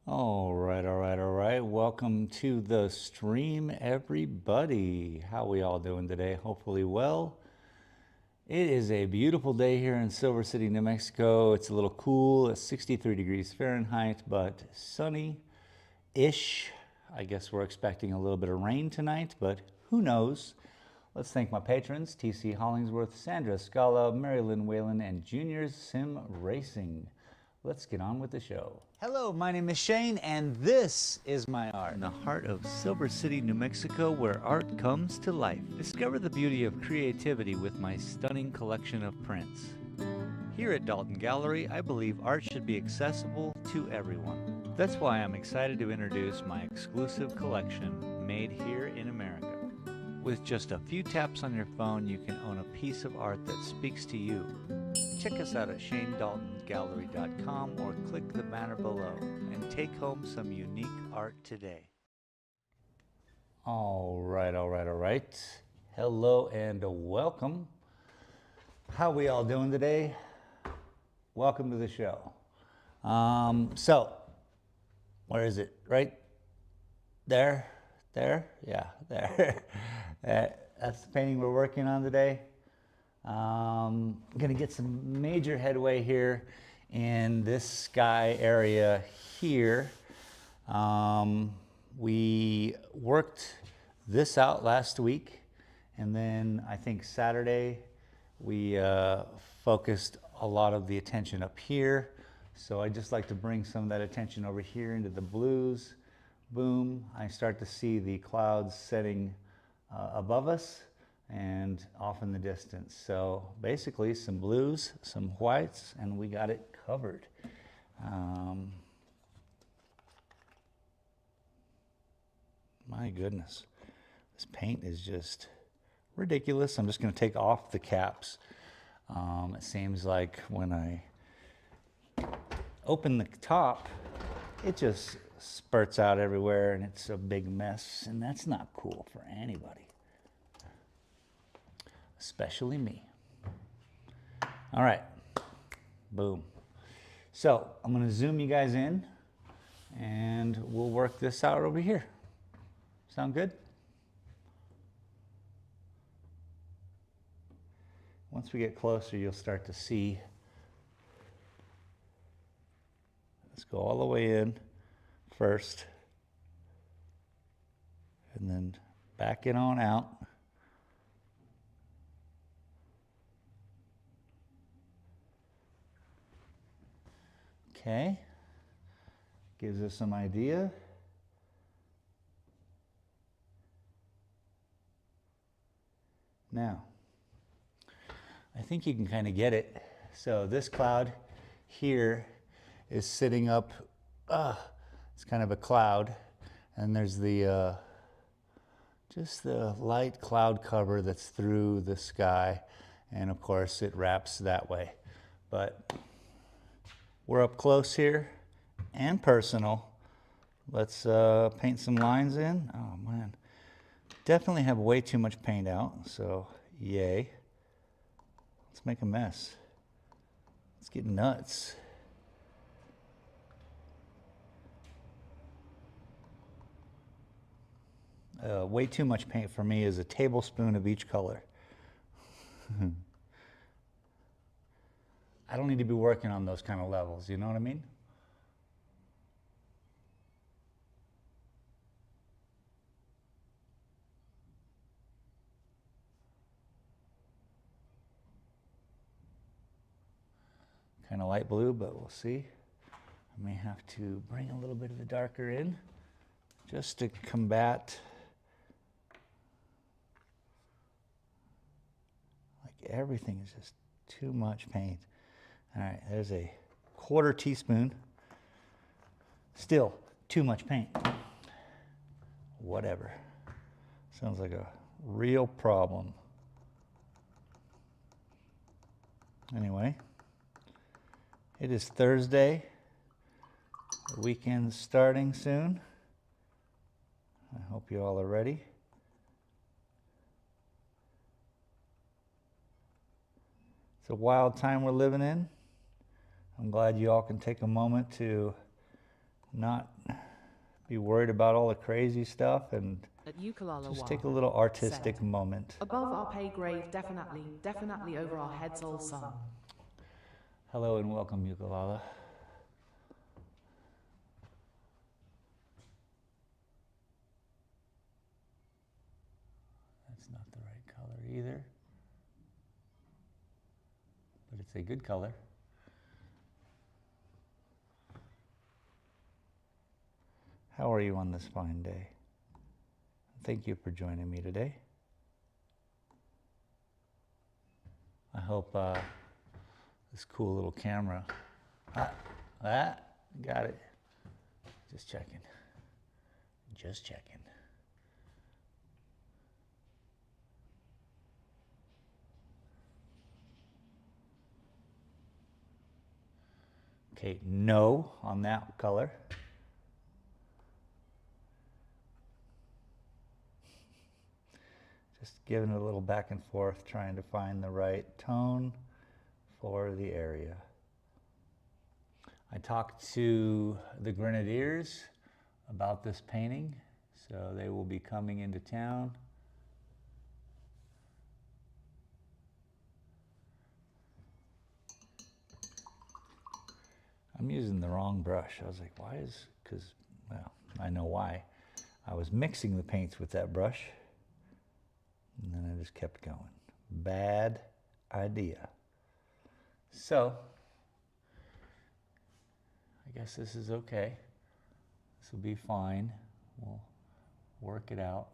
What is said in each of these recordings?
All right, all right, all right. Welcome to the stream, everybody. How we all doing today? Hopefully well. It is a beautiful day here in Silver City, New Mexico. It's a little cool. It's 63 degrees Fahrenheit, but sunny-ish. I guess we're expecting a little bit of rain tonight, but who knows? Let's thank my patrons, TC Hollingsworth, Sandra Scala, Marilyn Whalen, and Juniors Sim Racing. Let's get on with the show. Hello, my name is Shane, and this is my art. In the heart of Silver City, New Mexico, where art comes to life. Discover the beauty of creativity with my stunning collection of prints. Here at Dalton Gallery, I believe art should be accessible to everyone. That's why I'm excited to introduce my exclusive collection, made here in America. With just a few taps on your phone, you can own a piece of art that speaks to you. Check us out at shanedaltongallery.com or click the banner below and take home some unique art today. All right, all right, all right. Hello and welcome. How we all doing today? Welcome to the show. Where is it? Right there? Yeah, there. That's the painting we're working on today. I'm gonna get some major headway here in this sky area here. We worked this out last week, and then I think Saturday we focused a lot of the attention up here. So I just like to bring some of that attention over here into the blues. Boom, I start to see the clouds setting above us and off in the distance. So basically some blues, some whites, and we got it covered. My goodness, this paint is just ridiculous. I'm just going to take off the caps. It seems like when I open the top, it just spurts out everywhere and it's a big mess, and that's not cool for anybody, especially me. All right, boom. So I'm going to zoom you guys in and we'll work this out over here. Sound good? Once we get closer, you'll start to see. Let's go all the way in first and then back it on out. Okay, gives us some idea. Now, I think you can kind of get it. So this cloud here is sitting up, it's kind of a cloud, and there's the just the light cloud cover that's through the sky, and of course it wraps that way. But we're up close here and personal. Let's paint some lines in. Oh man, definitely have way too much paint out, so yay. Let's make a mess. Let's get nuts. Way too much paint for me is a tablespoon of each color. I don't need to be working on those kind of levels, you know what I mean? Kind of light blue, but we'll see. I may have to bring a little bit of the darker in just to combat. Like everything is just too much paint. All right, there's a quarter teaspoon. Still too much paint. Whatever. Sounds like a real problem. Anyway, it is Thursday. The weekend's starting soon. I hope you all are ready. It's a wild time we're living in. I'm glad you all can take a moment to not be worried about all the crazy stuff and just take a little artistic moment. Above our pay grade, definitely over our heads, old son. Hello and welcome, Ukulala. That's not the right color either, but it's a good color. How are you on this fine day? Thank you for joining me today. I hope this cool little camera, got it. Just checking. Okay, no on that color. Just giving it a little back and forth, trying to find the right tone for the area. I talked to the Grenadiers about this painting, so they will be coming into town. I'm using the wrong brush. I was like, why is, well, I know why. I was mixing the paints with that brush, and then I just kept going. Bad idea. So, I guess this is okay. This will be fine. We'll work it out.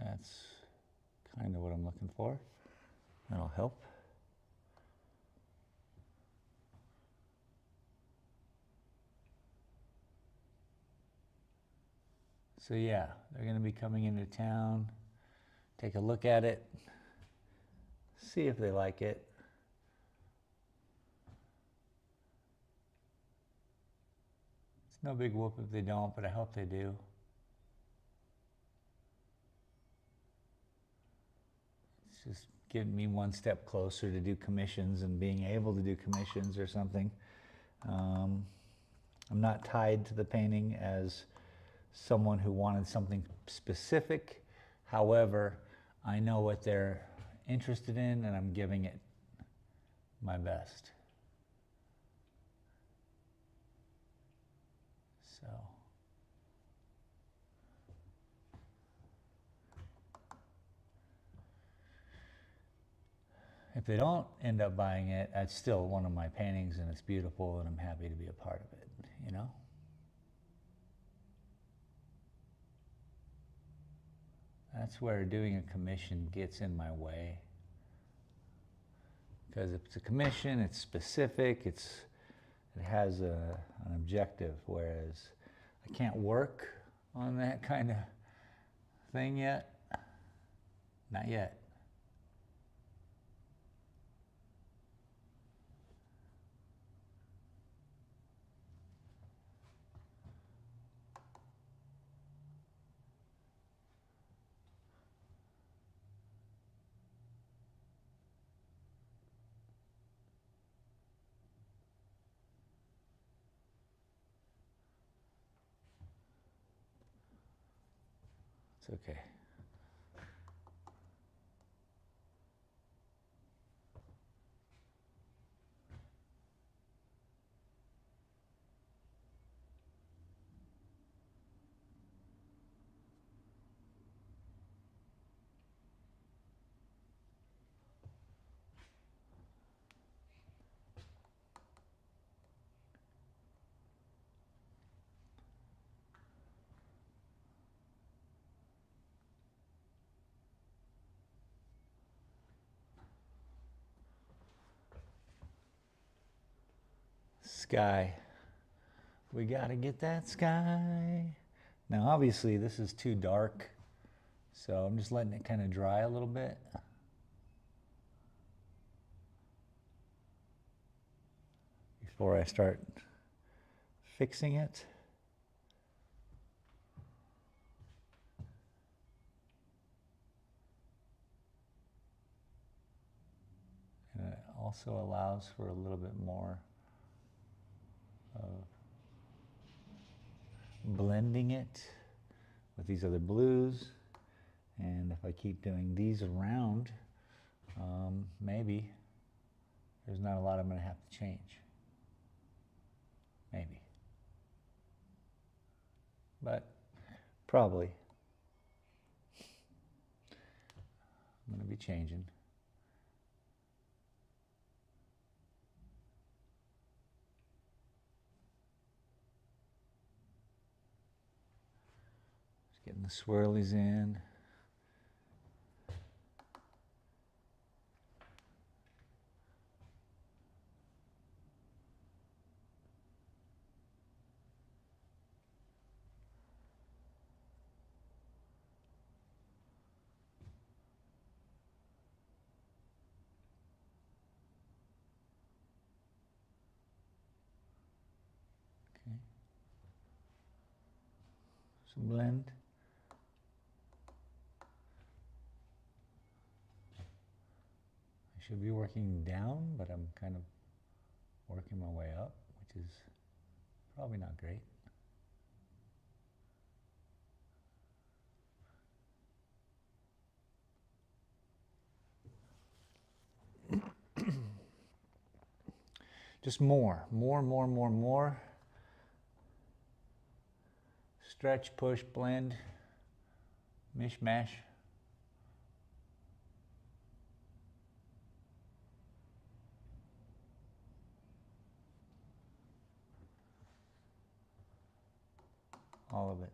That's kind of what I'm looking for. That'll help. So yeah, they're going to be coming into town. Take a look at it. See if they like it. It's no big whoop if they don't, but I hope they do. Just getting me one step closer to do commissions and being able to do commissions or something. I'm not tied to the painting as someone who wanted something specific. However, I know what they're interested in and I'm giving it my best. So. If they don't end up buying it, it's still one of my paintings and it's beautiful and I'm happy to be a part of it, you know? That's where doing a commission gets in my way. Because if it's a commission, it's specific, it has an objective, whereas I can't work on that kind of thing yet. Not yet. It's okay. Sky. We gotta get that sky. Now obviously this is too dark So I'm just letting it kind of dry a little bit. Before I start fixing it. And it also allows for a little bit more of blending it with these other blues. And if I keep doing these around, maybe there's not a lot I'm going to have to change. Maybe. But probably. I'm going to be changing. Just getting the swirlies in. Okay. Some blend. I should be working down, but I'm kind of working my way up, which is probably not great. Just more. Stretch, push, blend, mishmash. All of it.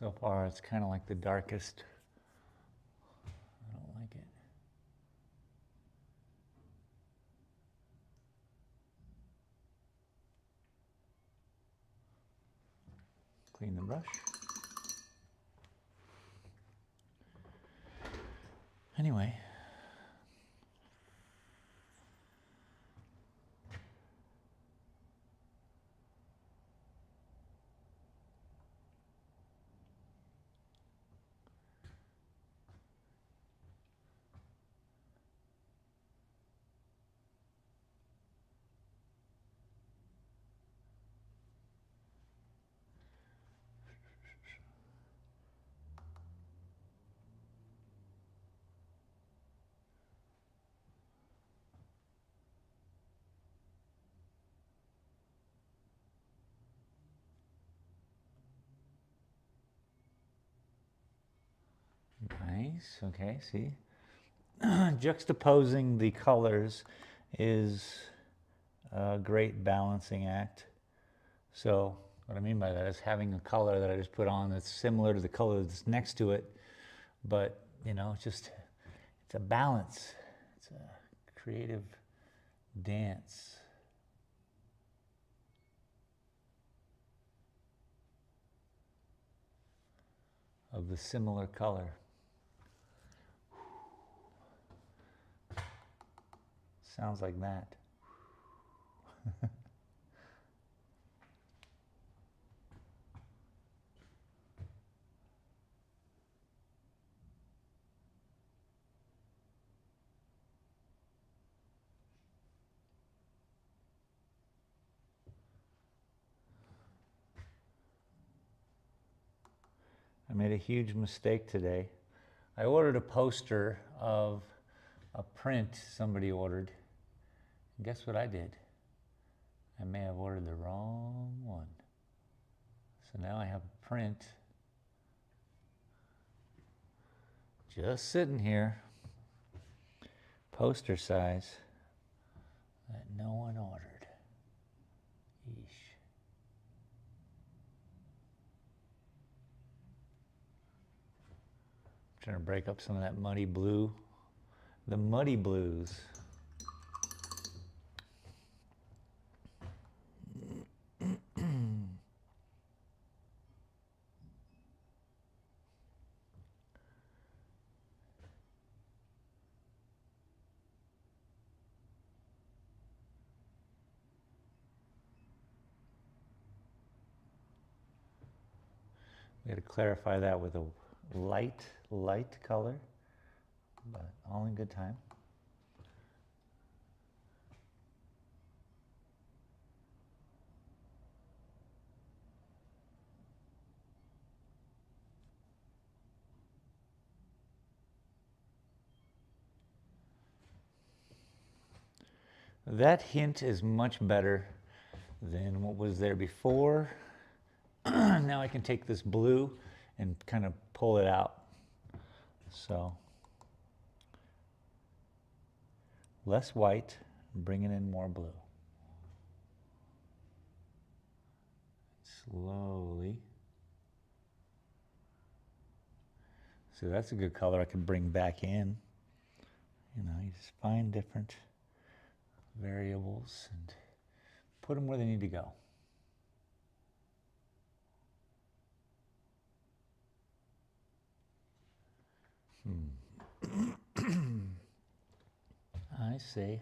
So far, it's kind of like the darkest. I don't like it. Clean the brush. Anyway. Nice, okay, see? Juxtaposing the colors is a great balancing act. So what I mean by that is having a color that I just put on that's similar to the color that's next to it, but you know, it's a balance. It's a creative dance. Of the similar color. Sounds like that. I made a huge mistake today. I ordered a poster of a print somebody ordered. And guess what I did? I may have ordered the wrong one. So now I have a print just sitting here, poster size, that no one ordered. Yeesh. Trying to break up some of that muddy blue, the muddy blues. We got to clarify that with a light color, but all in good time. That hint is much better than what was there before. Now I can take this blue and kind of pull it out. So less white, bringing in more blue. Slowly. So that's a good color I can bring back in. You know, you just find different variables and put them where they need to go. I say,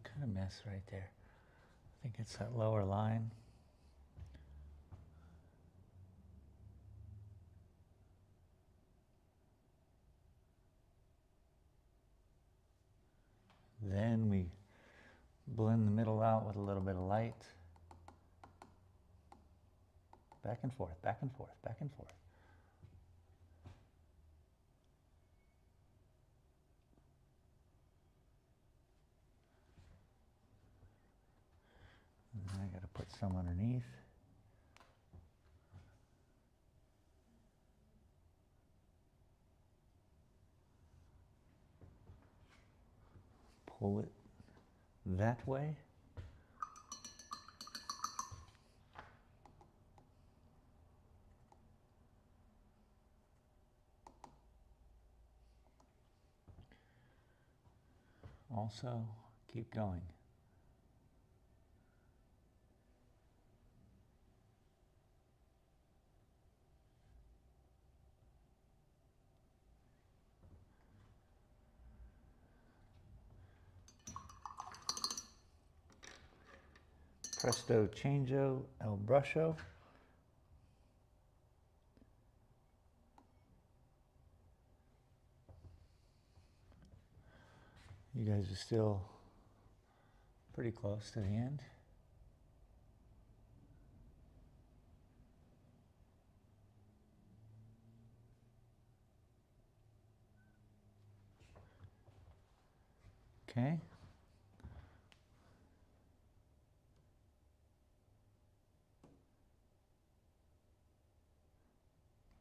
Kind of mess right there. I think it's that lower line. Then we blend the middle out with a little bit of light. Back and forth, back and forth, back and forth. And I got to put some underneath. Pull it that way. Also, keep going. Presto changeo el brusho. You guys are still pretty close to the end. Okay.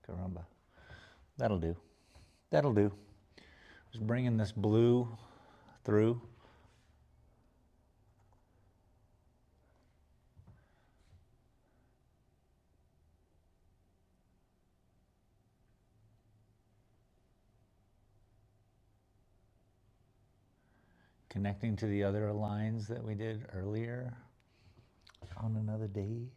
Caramba. That'll do. That'll do. Just bringing this blue through. Connecting to the other lines that we did earlier on another day.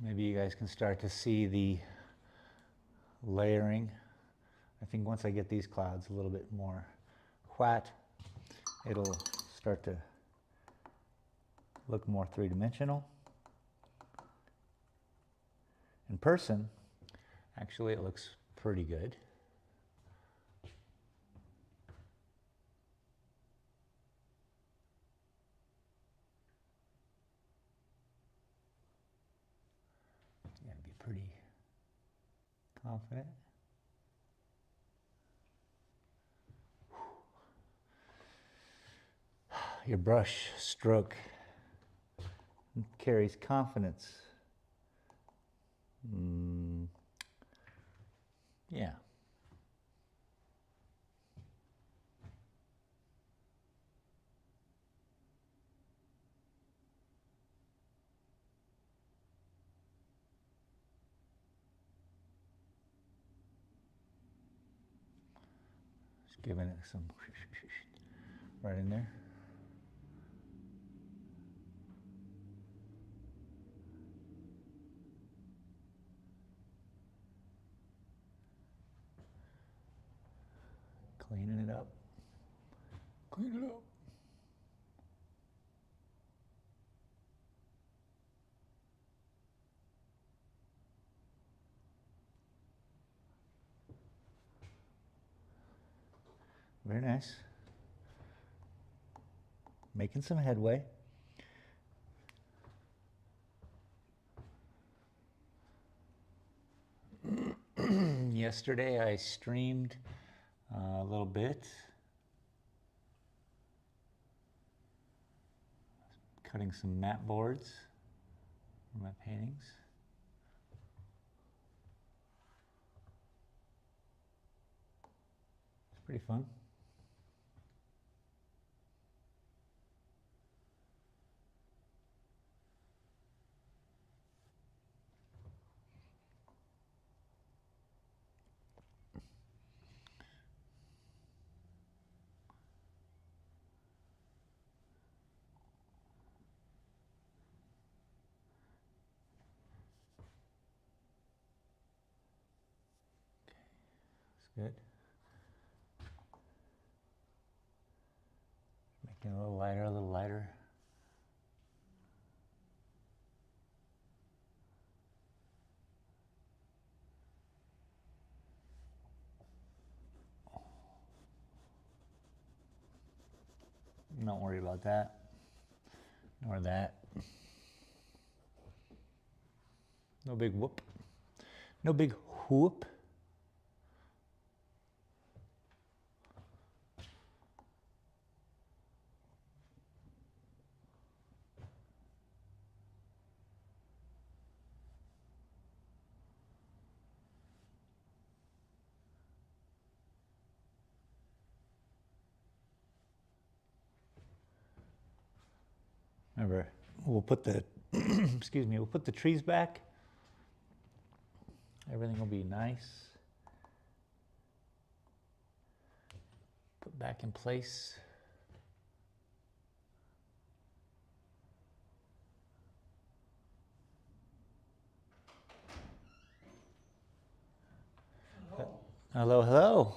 Maybe you guys can start to see the layering. I think once I get these clouds a little bit more white, it'll start to look more three-dimensional. In person, actually it looks pretty good. You gotta be pretty confident. Your brush stroke carries confidence. Yeah. Just giving it some right in there. Cleaning it up. Clean it up. Very nice. Making some headway. Yesterday I streamed a little bit. Cutting some mat boards for my paintings. It's pretty fun. Good. Making it a little lighter, a little lighter. Don't worry about that, nor that. No big whoop. No big whoop. Remember, we'll put the, excuse me, we'll put the trees back. Everything will be nice. Put back in place. Hello, hello.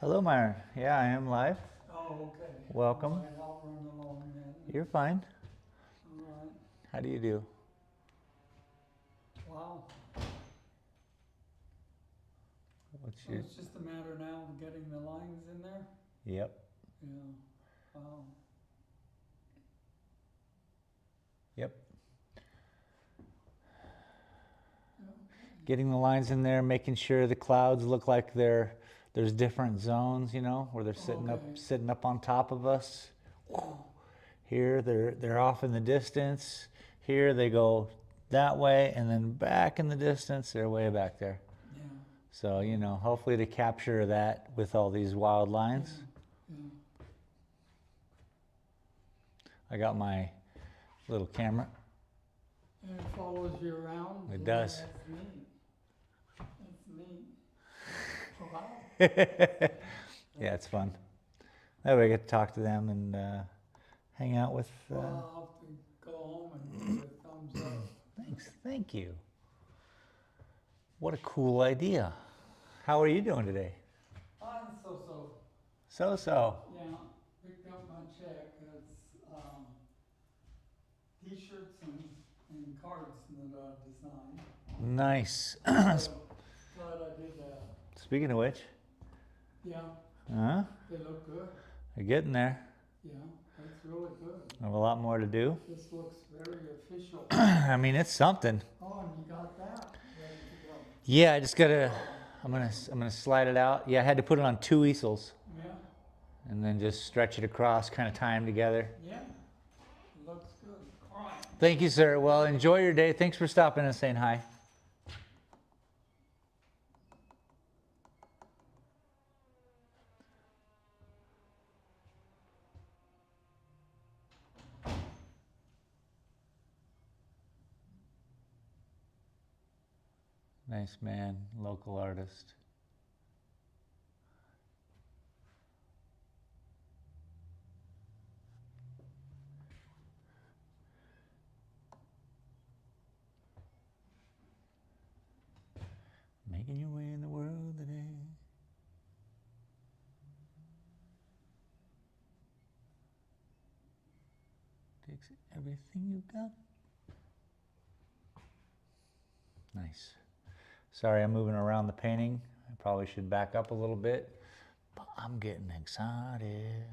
Hello, Myron. Yeah, I am live. Oh, okay. Welcome. All right, I'll run along then. You're fine. All right. How do you do? Wow. What's So your... it's just a matter now of getting the lines in there? Yep. Yeah. Wow. Yep. Yeah. Getting the lines in there, making sure the clouds look like there's different zones, you know, where they're Okay. sitting up on top of us. Yeah. Here they're off in the distance. Here they go that way, and then back in the distance, they're way back there. Yeah. So, you know, hopefully to capture that with all these wild lines. Yeah. I got my little camera. And it follows you around? It Yeah, does. That's neat. That's neat. Wow. Yeah, it's fun. That way I get to talk to them and hang out with... Well, I'll have to go home and give you a thumbs up. Thanks, thank you. What a cool idea. How are you doing today? So. So. Yeah, picked up my check. It's T-shirts and cards that I designed. Nice. So, Glad I did that. Speaking of which, Yeah, huh? they look good. They're getting there. Yeah, that's really good. I have a lot more to do. This looks very official. I mean, it's something. Oh, and you got that ready to go. Yeah, I just gotta. I'm gonna slide it out. Yeah, I had to put it on 2 easels Yeah, and then just stretch it across, kind of tie them together. yeah, looks good. All right. Thank you, sir. Well, enjoy your day. Thanks for stopping and saying hi. Nice man, local artist. Making your way in the world today. Takes everything you've got. Nice. Sorry, I'm moving around the painting. I probably should back up a little bit, but I'm getting excited.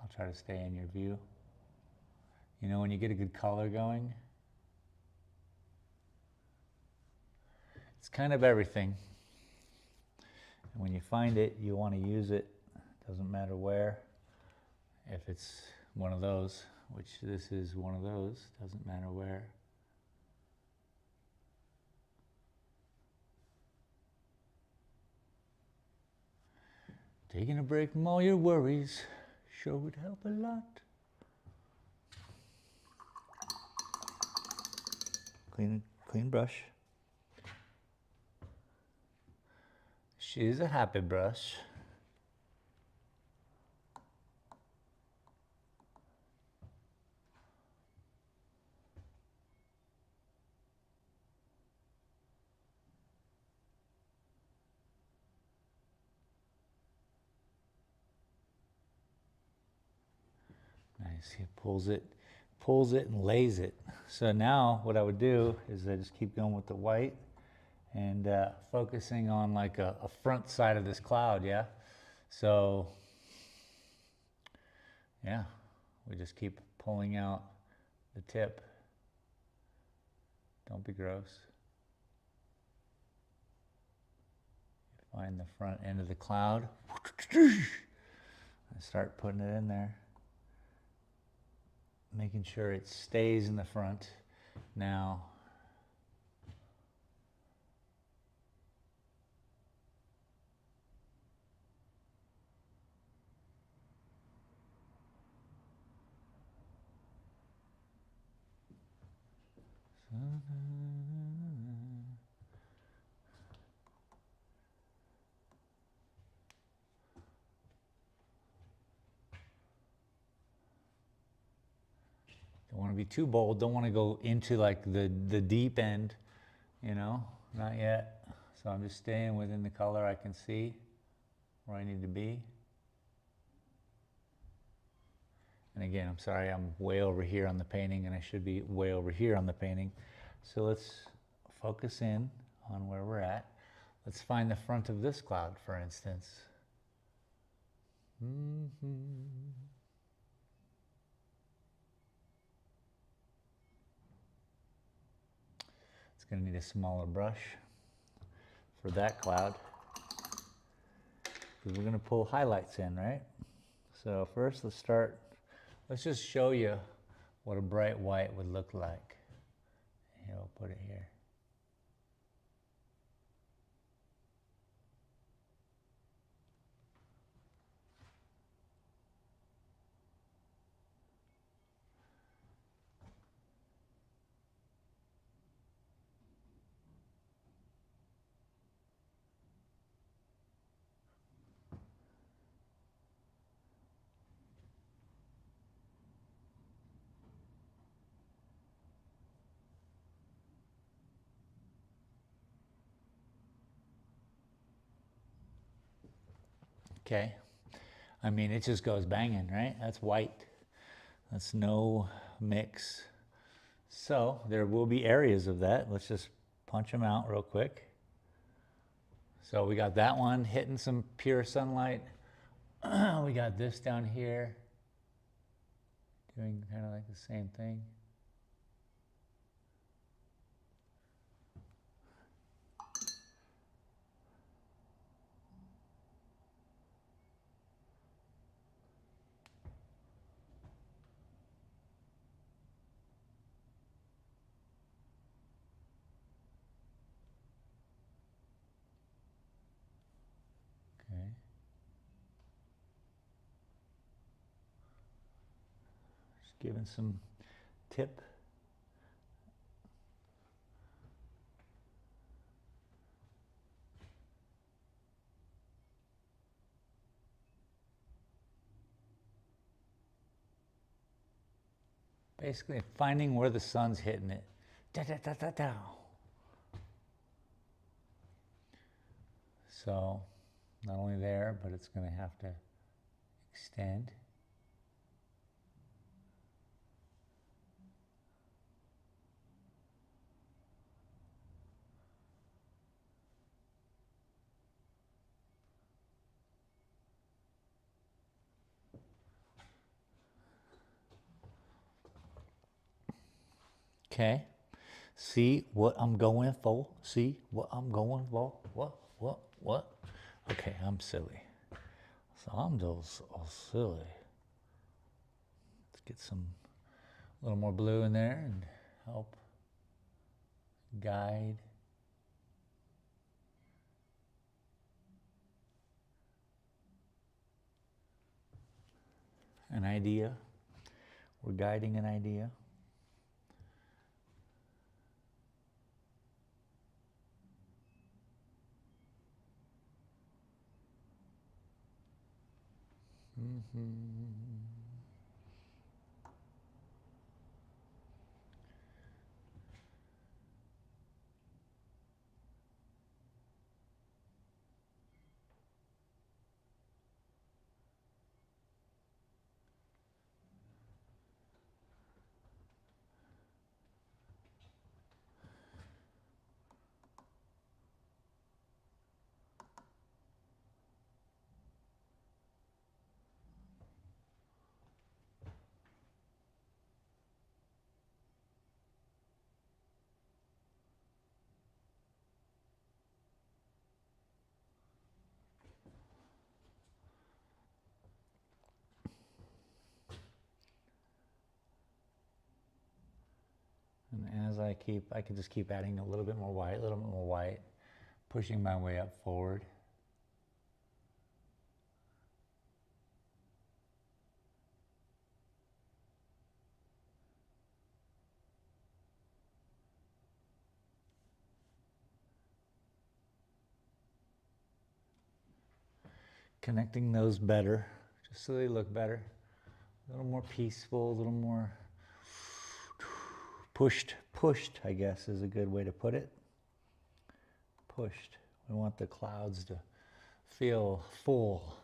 I'll try to stay in your view. You know, when you get a good color going, it's kind of everything. And when you find it, you want to use it. Doesn't matter where. If it's one of those, which this is one of those, doesn't matter where. Taking a break from all your worries sure would help a lot. Clean brush. She's a happy brush. Nice, he pulls it and lays it. So now what I would do is I just keep going with the white and focusing on like a front side of this cloud, yeah? So, yeah, we just keep pulling out the tip. Don't be gross. Find the front end of the cloud. And start putting it in there. Making sure it stays in the front. Now, don't want to be too bold. Don't want to go into like the deep end, you know, not yet. So I'm just staying within the color I can see where I need to be. And again, I'm sorry, I'm way over here on the painting and I should be way over here on the painting. So let's focus in on where we're at. Let's find the front of this cloud, for instance. It's going to need a smaller brush for that cloud because we're going to pull highlights in, right? So first let's just show you what a bright white would look like. Here, we'll put it here. Okay, I mean, it just goes banging, right? That's white. That's no mix. So there will be areas of that. Let's just punch them out real quick. So we got that one hitting some pure sunlight. We got this down here doing kind of like the same thing. Okay. Just giving some tip. Basically finding where the sun's hitting it. Da, da, da, da, da. So not only there, but it's going to have to extend. Okay. See what I'm going for? See what I'm going for? What? Okay, I'm silly. So I'm just silly. Let's get some, a little more blue in there and help guide. An idea. We're guiding an idea. And as I can just keep adding a little bit more white, pushing my way up forward. Connecting those better, just so they look better. A little more peaceful, a little more pushed, I guess is a good way to put it. Pushed. We want the clouds to feel full.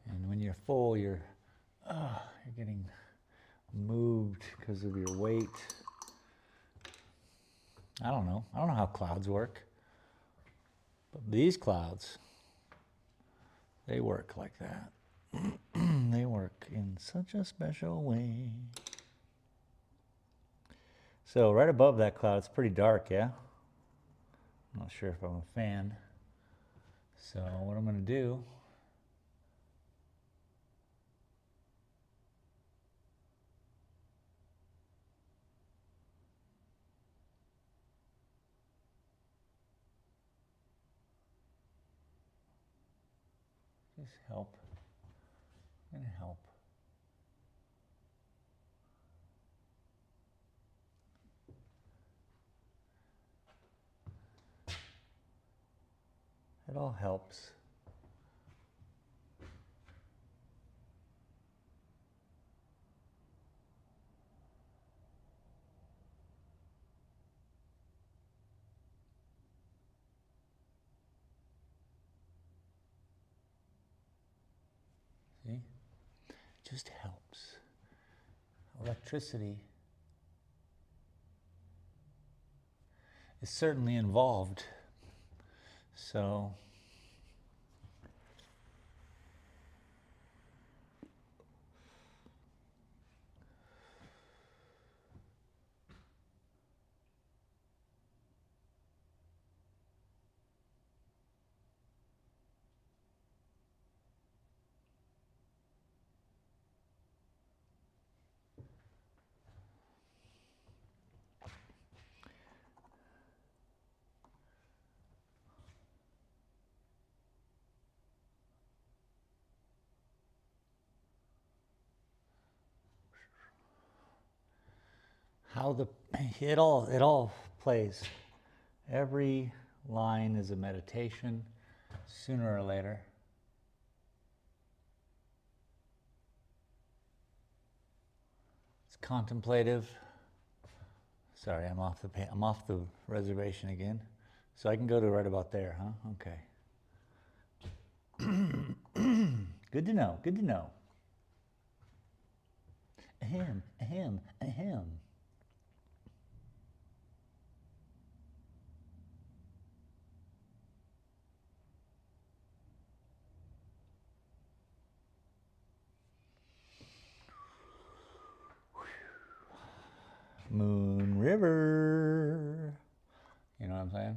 And when you're full, you're getting moved because of your weight. I don't know how clouds work. But these clouds, they work like that. They work in such a special way. So right above that cloud, it's pretty dark, yeah? I'm not sure if I'm a fan. So what I'm going to do, just help. I'm going to help. It all helps. just helps. Electricity is certainly involved. So how it all plays. Every line is a meditation sooner or later. It's contemplative. Sorry, I'm off the reservation again. So I can go to right about there, huh? Okay. Good to know. Good to know. Ahem, ahem, ahem. Moon River. You know what I'm saying?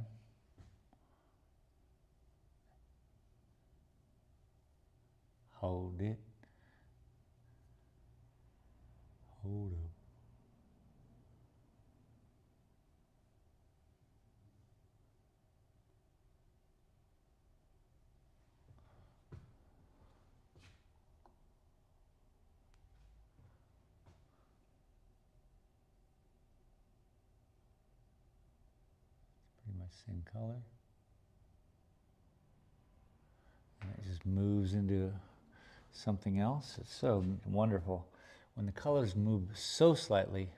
Hold it. Hold up. Pretty much same color. And it just moves into something else. It's so wonderful. When the colors move so slightly,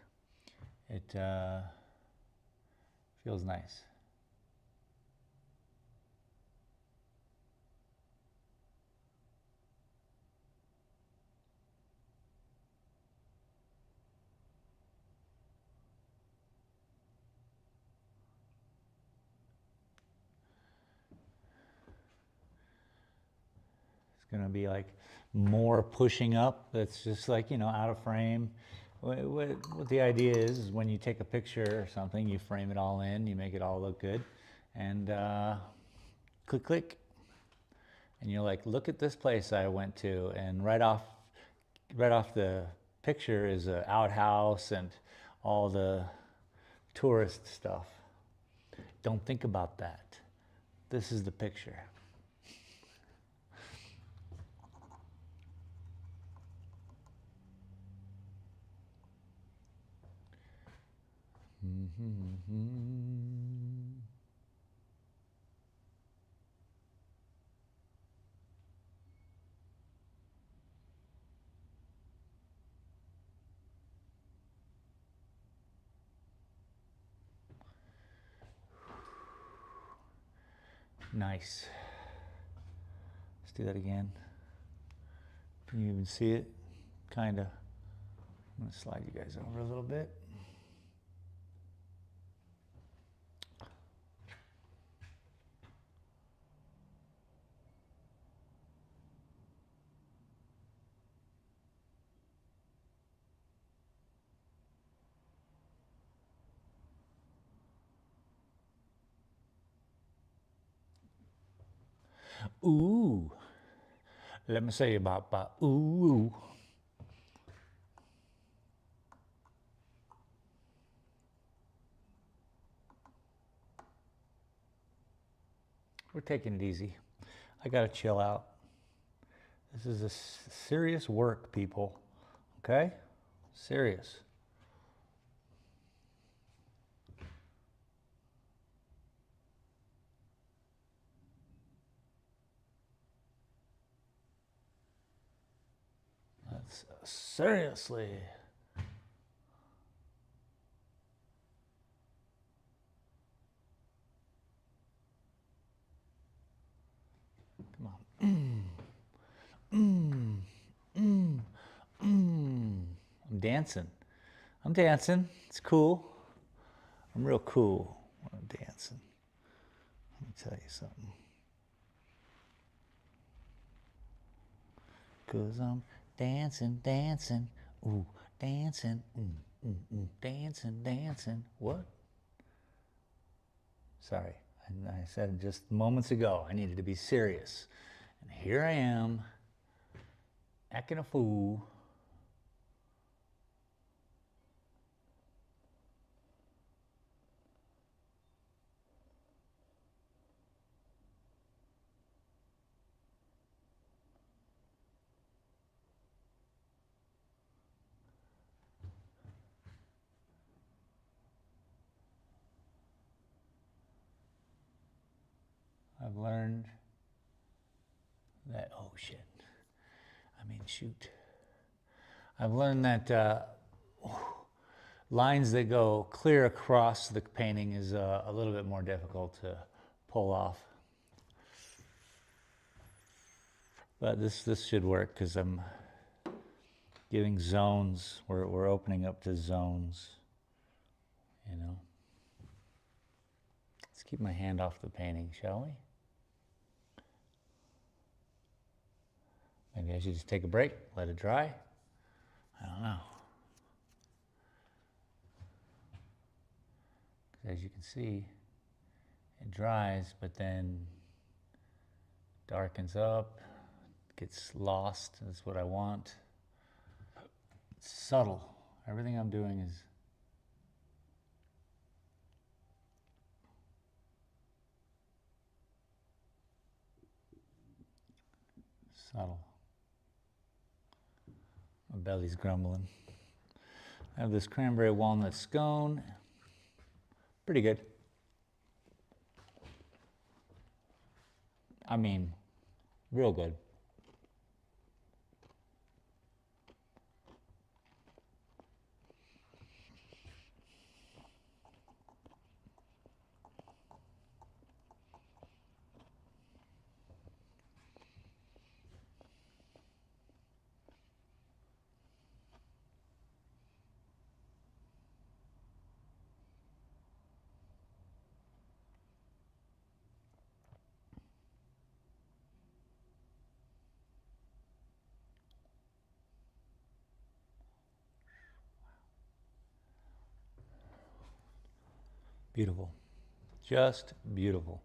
it feels nice. It's going to be like more pushing up. That's just like, out of frame. What the idea is when you take a picture or something, you frame it all in, you make it all look good, and click, click. And you're like, look at this place I went to, and right off the picture is an outhouse and all the tourist stuff. Don't think about that. This is the picture. Nice. Let's do that again. Can you even see it? Kinda. I'm gonna slide you guys over a little bit. Ooh. Let me say about ooh. We're taking it easy. I gotta chill out. This is a serious work, people. Okay? Serious. That's seriously. Come on. I'm dancing. I'm dancing. It's cool. I'm real cool when I'm dancing. Let me tell you something. 'Cause I'm dancing, dancing, ooh, dancing, dancing, dancing. What? Sorry, I said just moments ago I needed to be serious. And here I am, acting a fool. I've learned that, oh shit, shoot. I've learned that lines that go clear across the painting is a little bit more difficult to pull off. But this should work because I'm giving zones. We're opening up to zones, you know. Let's keep my hand off the painting, shall we? Maybe I should just take a break, let it dry. I don't know. As you can see, it dries, but then darkens up, gets lost. That's what I want. It's subtle. Everything I'm doing is subtle. My belly's grumbling. I have this cranberry walnut scone. Pretty good. I mean, real good. Beautiful. Just beautiful.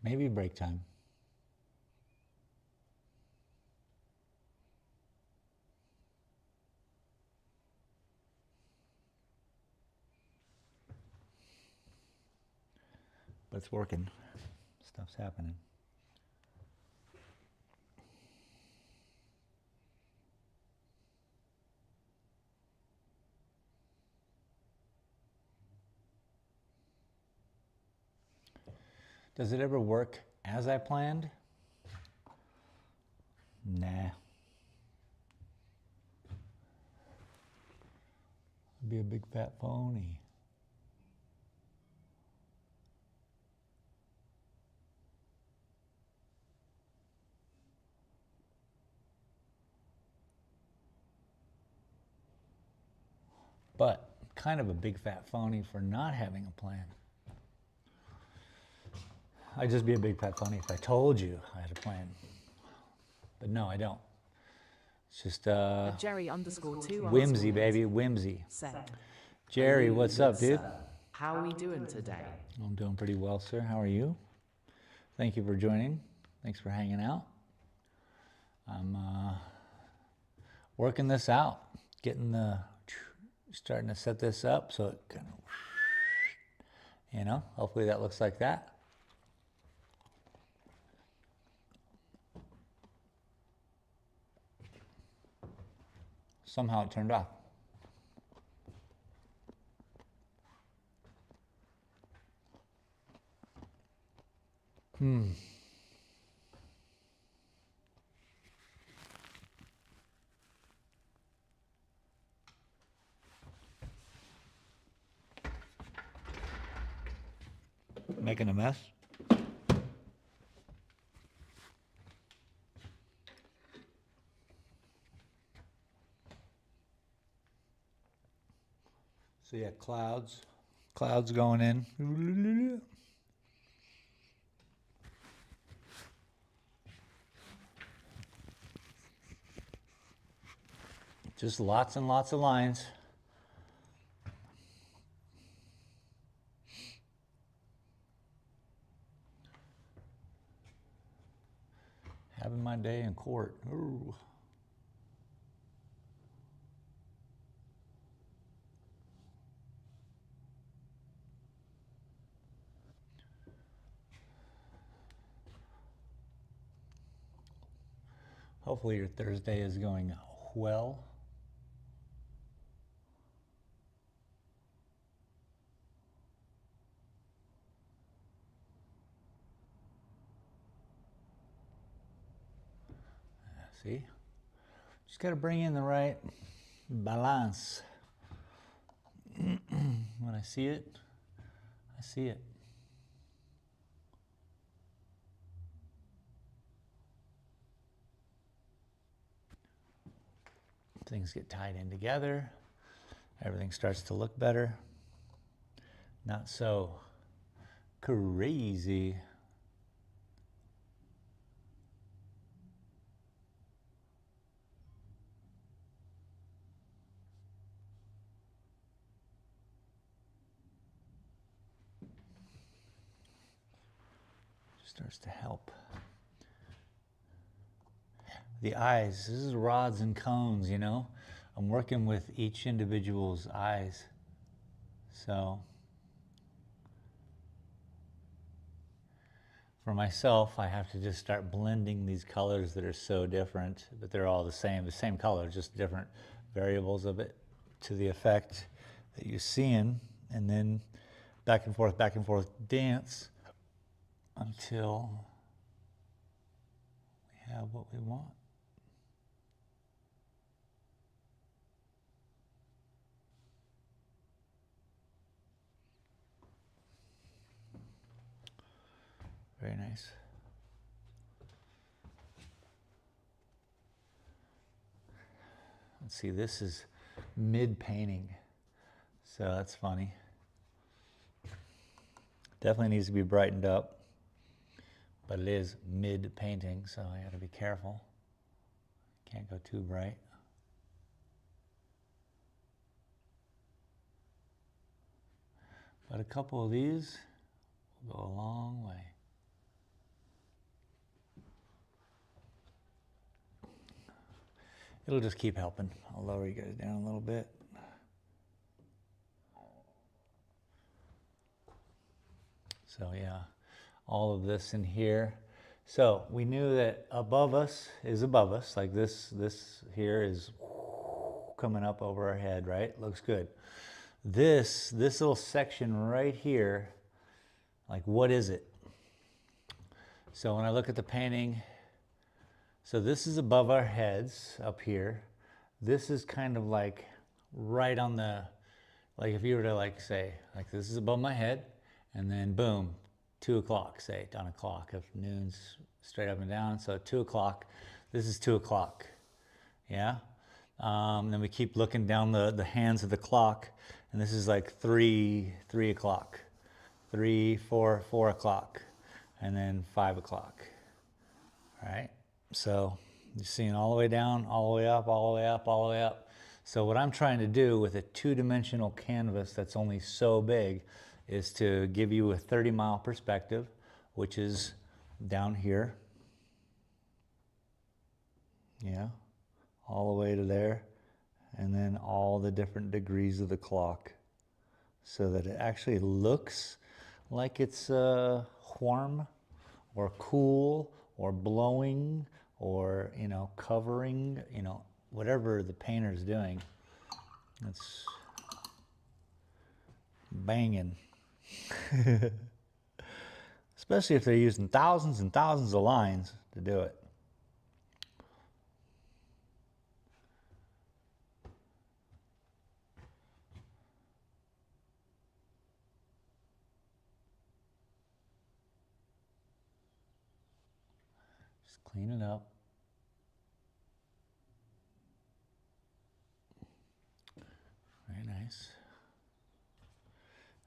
Maybe break time. But it's working. Stuff's happening. Does it ever work as I planned? Nah. I'd be a big fat phony. but kind of a big fat phony for not having a plan. I'd just be a big fat phony if I told you I had a plan. But no, I don't. It's just Jerry_2 whimsy, baby, whimsy. said, Jerry, what's up, dude? how are we doing today? I'm doing pretty well, sir. How are you? Thank you for joining. Thanks for hanging out. I'm working this out, starting to set this up so it kind of, you know, hopefully that looks like that. Somehow it turned off. Making a mess. So yeah, clouds going in. Just lots and lots of lines. Having my day in court. Ooh. Hopefully your Thursday is going well. See? Just got to bring in the right balance. When I see it, I see it. Things get tied in together. Everything starts to look better. Not so crazy. Starts to help. The eyes, this is rods and cones, you know. I'm working with each individual's eyes. So for myself, I have to just start blending these colors that are so different, but they're all the same color, just different variables of it to the effect that you're seeing, and then back and forth dance until we have what we want. Very nice. Let's see, this is mid-painting, so that's funny. Definitely needs to be brightened up, but it is mid-painting, so I gotta be careful. Can't go too bright. But a couple of these will go a long way. It'll just keep helping. I'll lower you guys down a little bit. So yeah, all of this in here. So we knew that above us is above us, like this here is coming up over our head, right? Looks good. This little section right here, like what is it? So when I look at the painting, so this is above our heads up here. This is kind of like right on the, like if you were to like say, like this is above my head, and then boom, 2 o'clock, say, on a clock, if noon's straight up and down, so 2 o'clock, this is 2 o'clock, yeah? Then we keep looking down the hands of the clock, and this is like 3 o'clock, 3, 4, 4 o'clock, and then 5 o'clock. All right, so you're seeing all the way down, all the way up, all the way up, all the way up. So what I'm trying to do with a two-dimensional canvas that's only so big is to give you a 30-mile perspective, which is down here. Yeah, all the way to there, and then all the different degrees of the clock, so that it actually looks like it's warm or cool or blowing or, you know, covering, you know, whatever the painter's doing. It's banging. Especially if they're using thousands and thousands of lines to do it. Just clean it up. Very nice.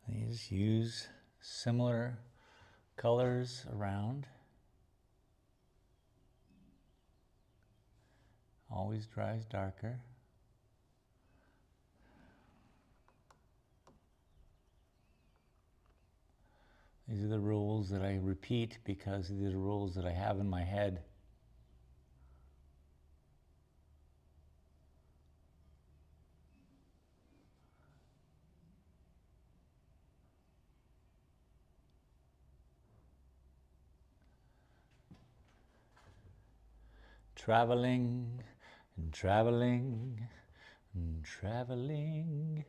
And you just use similar colors around. Always dries darker. These are the rules that I repeat because these are the rules that I have in my head. Traveling and traveling and traveling.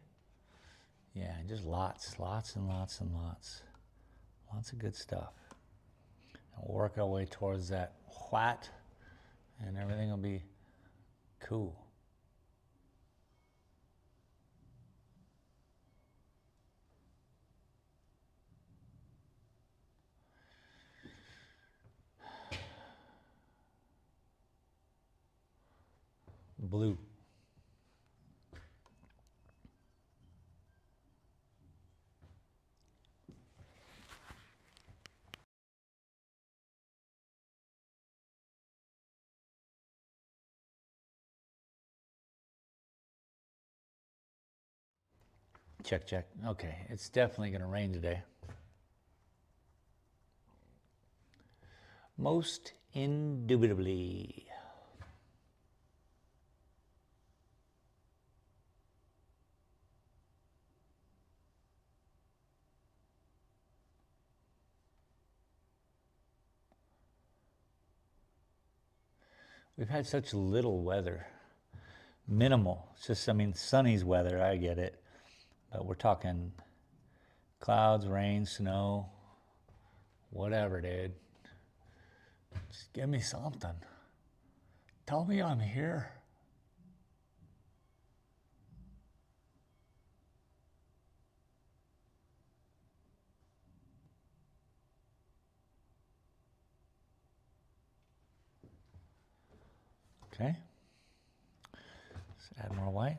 Yeah, just lots and lots and lots. Lots of good stuff. And we'll work our way towards that white, and everything will be cool. Blue. Check, check. Okay, it's definitely going to rain today. Most indubitably. We've had such little weather. Minimal. It's just, I mean, sunny's weather, I get it. But we're talking clouds, rain, snow, whatever, dude. Just give me something. Tell me I'm here. Okay. Let's add more white.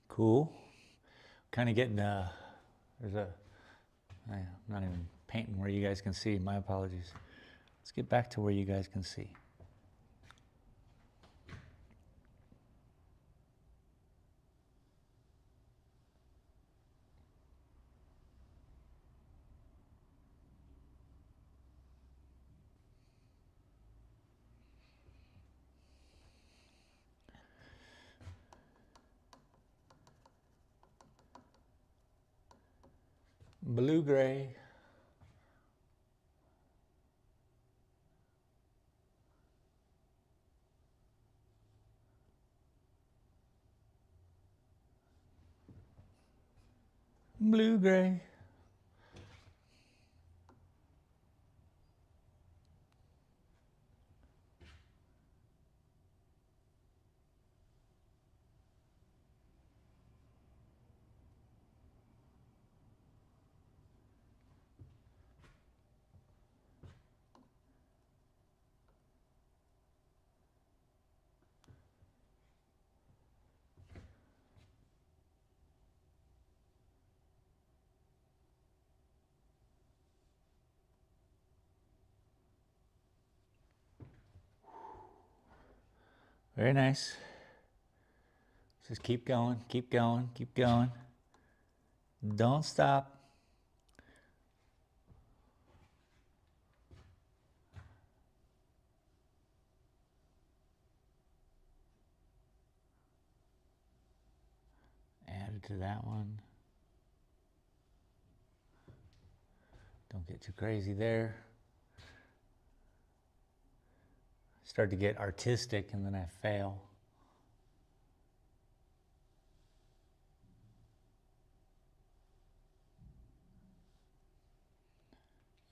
Cool. Kind of getting, there's a, I'm not even painting where you guys can see. My apologies. Let's get back to where you guys can see. Blue-gray. blue-gray. Very nice. Just keep going, keep going, keep going. Don't stop. Add it to that one. Don't get too crazy there. Start to get artistic and then I fail.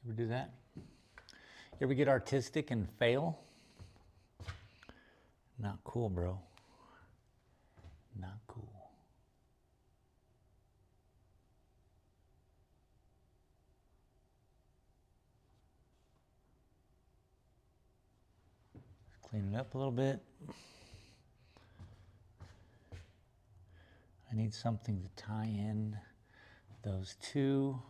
You ever do that? You ever get artistic and fail? Not cool, bro. Not cool. Clean it up a little bit. I need something to tie in those two.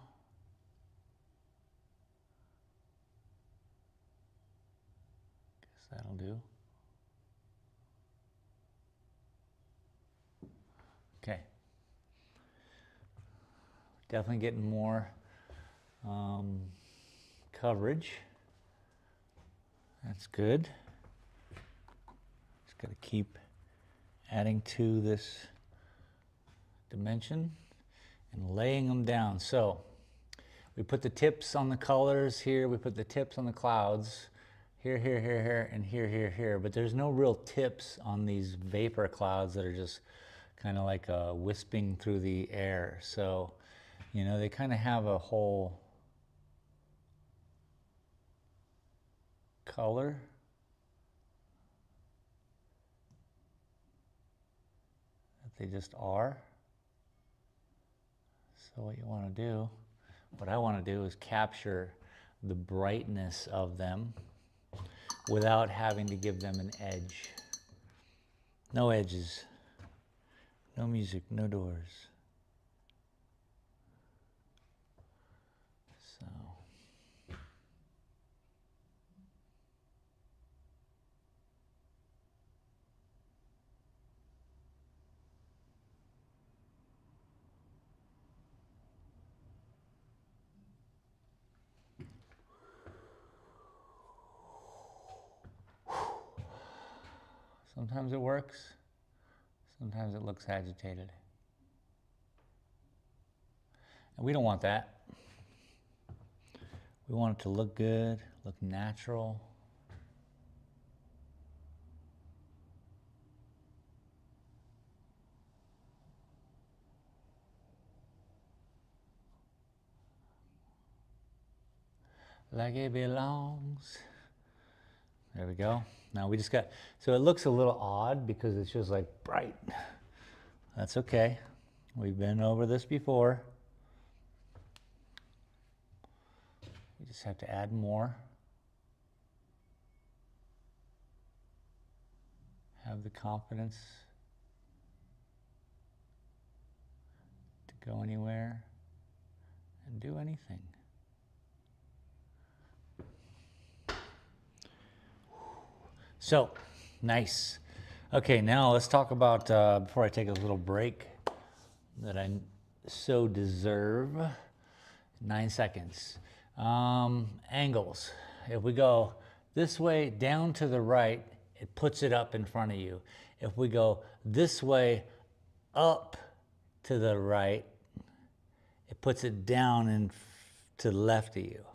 Guess that'll do. Okay. Definitely getting more coverage. That's good. Just got to keep adding to this dimension and laying them down. So we put the tips on the colors here, we put the tips on the clouds, here, here, here, here, and here, here, here, but there's no real tips on these vapor clouds that are just kind of like wisping through the air. So, you know, they kind of have a whole color. That they just are. So what you want to do, what I want to do is capture the brightness of them without having to give them an edge. No edges, no music, no doors. So. Sometimes it works, sometimes it looks agitated. And we don't want that. We want it to look good, look natural. Like it belongs. There we go. Now we just got, so it looks a little odd because it's just like bright. That's okay. We've been over this before. We just have to add more. Have the confidence to go anywhere and do anything. So, nice. Okay, now let's talk about, before I take a little break that I so deserve, 9 seconds. Angles. If we go this way down to the right, it puts it up in front of you. If we go this way up to the right, it puts it down and to the left of you.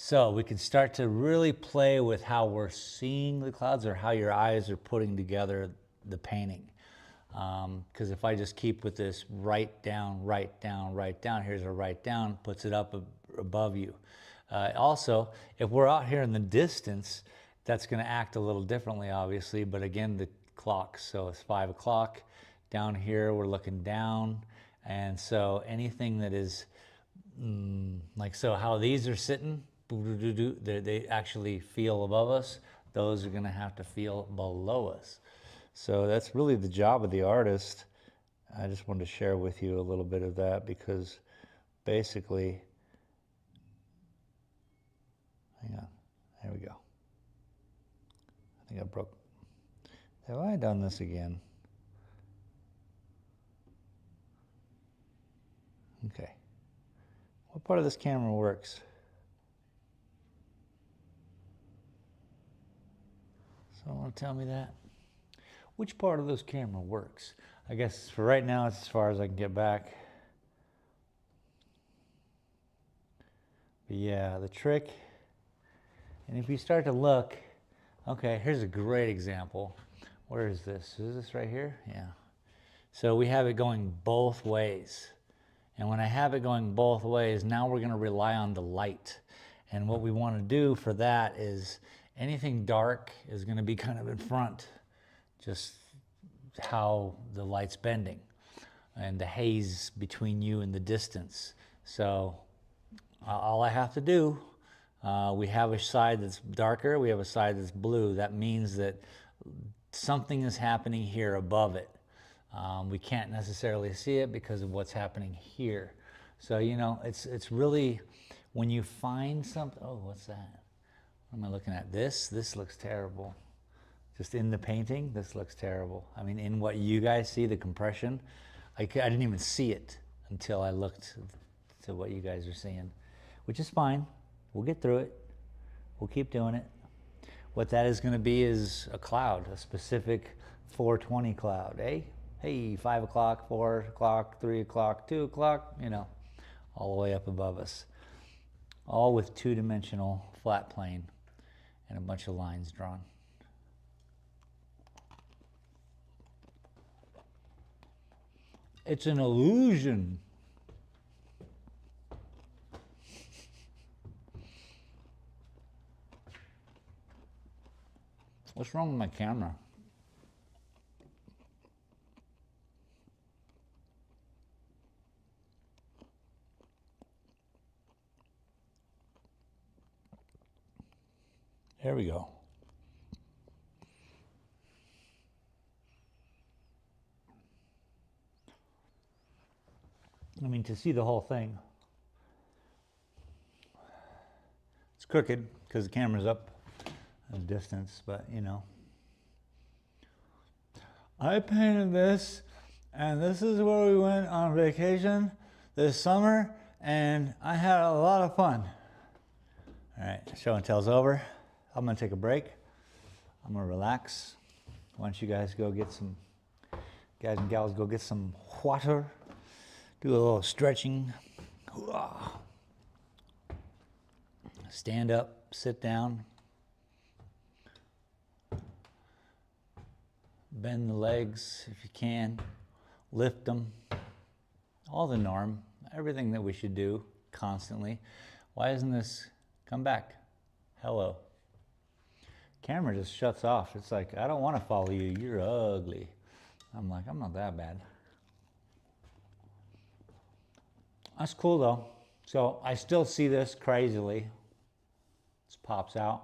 So we can start to really play with how we're seeing the clouds or how your eyes are putting together the painting. Because if I just keep with this right down, right down, right down, here's a right down, puts it up above you. Also, if we're out here in the distance, that's going to act a little differently, obviously, but again, the clock, so it's 5 o'clock. Down here, we're looking down, and so anything that is, like so how these are sitting, they actually feel above us, those are going to have to feel below us. So that's really the job of the artist. I just wanted to share with you a little bit of that because basically, hang on, there we go. I think I broke, have I done this again? Okay, what part of this camera works? Someone want to tell me that? Which part of this camera works? I guess for right now, it's as far as I can get back. But yeah, the trick, and if you start to look, okay, here's a great example. Where is this? Is this right here? Yeah. So we have it going both ways. And when I have it going both ways, now we're going to rely on the light. And what we want to do for that is anything dark is going to be kind of in front, just how the light's bending and the haze between you and the distance. So all I have to do, we have a side that's darker, we have a side that's blue. That means that something is happening here above it. We can't necessarily see it because of what's happening here. So, you know, it's really, when you find something, oh, what's that? What am I looking at? This looks terrible. Just in the painting, this looks terrible. I mean, in what you guys see, the compression, I didn't even see it until I looked to what you guys are seeing, which is fine. We'll get through it. We'll keep doing it. What that is going to be is a cloud, a specific 420 cloud, eh? Hey, 5 o'clock, 4 o'clock, 3 o'clock, 2 o'clock, you know, all the way up above us. All with two-dimensional flat plane and a bunch of lines drawn. It's an illusion. What's wrong with my camera? There we go. I mean, to see the whole thing, it's crooked because the camera's up at a distance, but you know. I painted this, and this is where we went on vacation this summer, and I had a lot of fun. All right, show and tell's over. I'm gonna take a break. I'm gonna relax. Why don't you guys go get some, guys and gals, go get some water. Do a little stretching. Stand up, sit down. Bend the legs if you can. Lift them. All the norm. Everything that we should do constantly. Why isn't this? Come back. Hello. Camera just shuts off. It's like, I don't want to follow you. You're ugly. I'm like, I'm not that bad. That's cool though. So I still see this crazily. This pops out.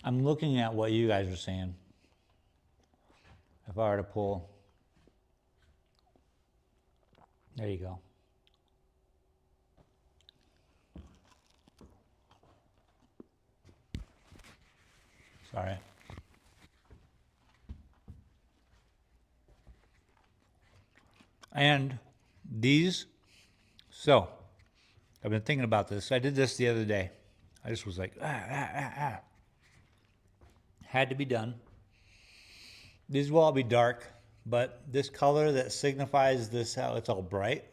I'm looking at what you guys are saying. If I were to pull, there you go. Sorry. And these, so I've been thinking about this. I did this the other day. I just was like, Had to be done. These will all be dark, but this color that signifies this, how it's all bright,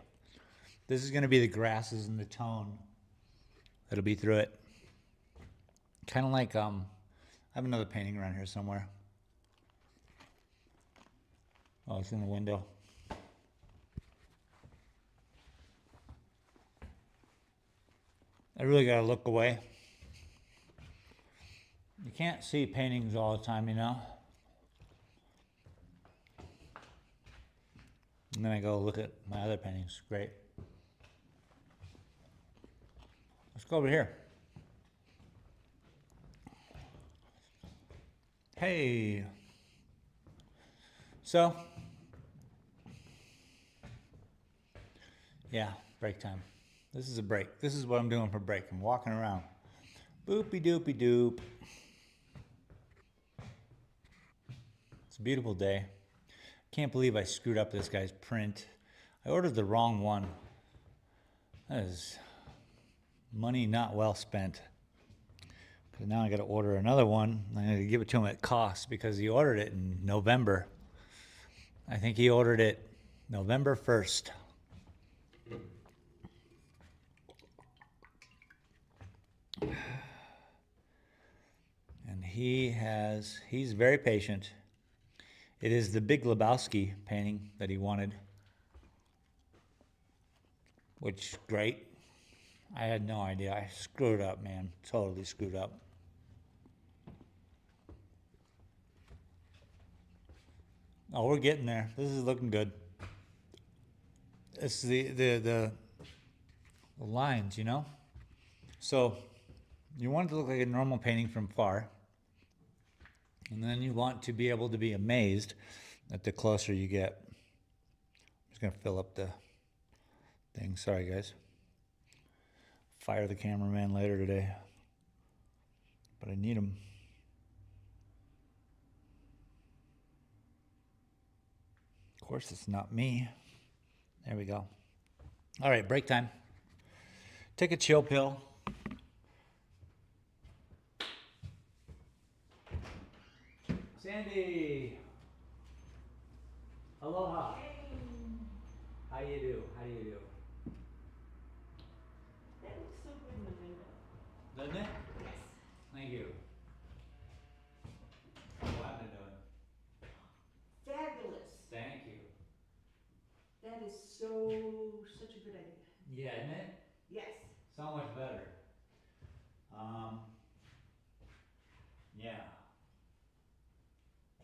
this is going to be the grasses and the tone that'll be through it. Kind of like, I have another painting around here somewhere. Oh, it's in the window. I really gotta look away. You can't see paintings all the time, you know? And then I go look at my other paintings. Great. Let's go over here. Hey. So, yeah, break time. This is a break. This is what I'm doing for break. I'm walking around. Boopy doopy doop. It's a beautiful day. Can't believe I screwed up this guy's print. I ordered the wrong one. That is money not well spent. Because now I got to order another one. I got to give it to him at cost because he ordered it in November. I think he ordered it November 1st. And he's very patient. It is the Big Lebowski painting that he wanted. Which, great. I had no idea. I screwed up, man. Totally screwed up. Oh, we're getting there. This is looking good. It's the lines, you know? So, you want it to look like a normal painting from far. And then you want to be able to be amazed at the closer you get. I'm just going to fill up the thing. Sorry, guys. Fire the cameraman later today. But I need him. Of course, it's not me. There we go. All right, break time. Take a chill pill. Sandy. Aloha. How you do? How do you do? That looks so good in the window. Doesn't it? Yes. Thank you. What am I doing? Fabulous. Thank you. That is such a good idea. Yeah, isn't it? Yes. So much better. Yeah.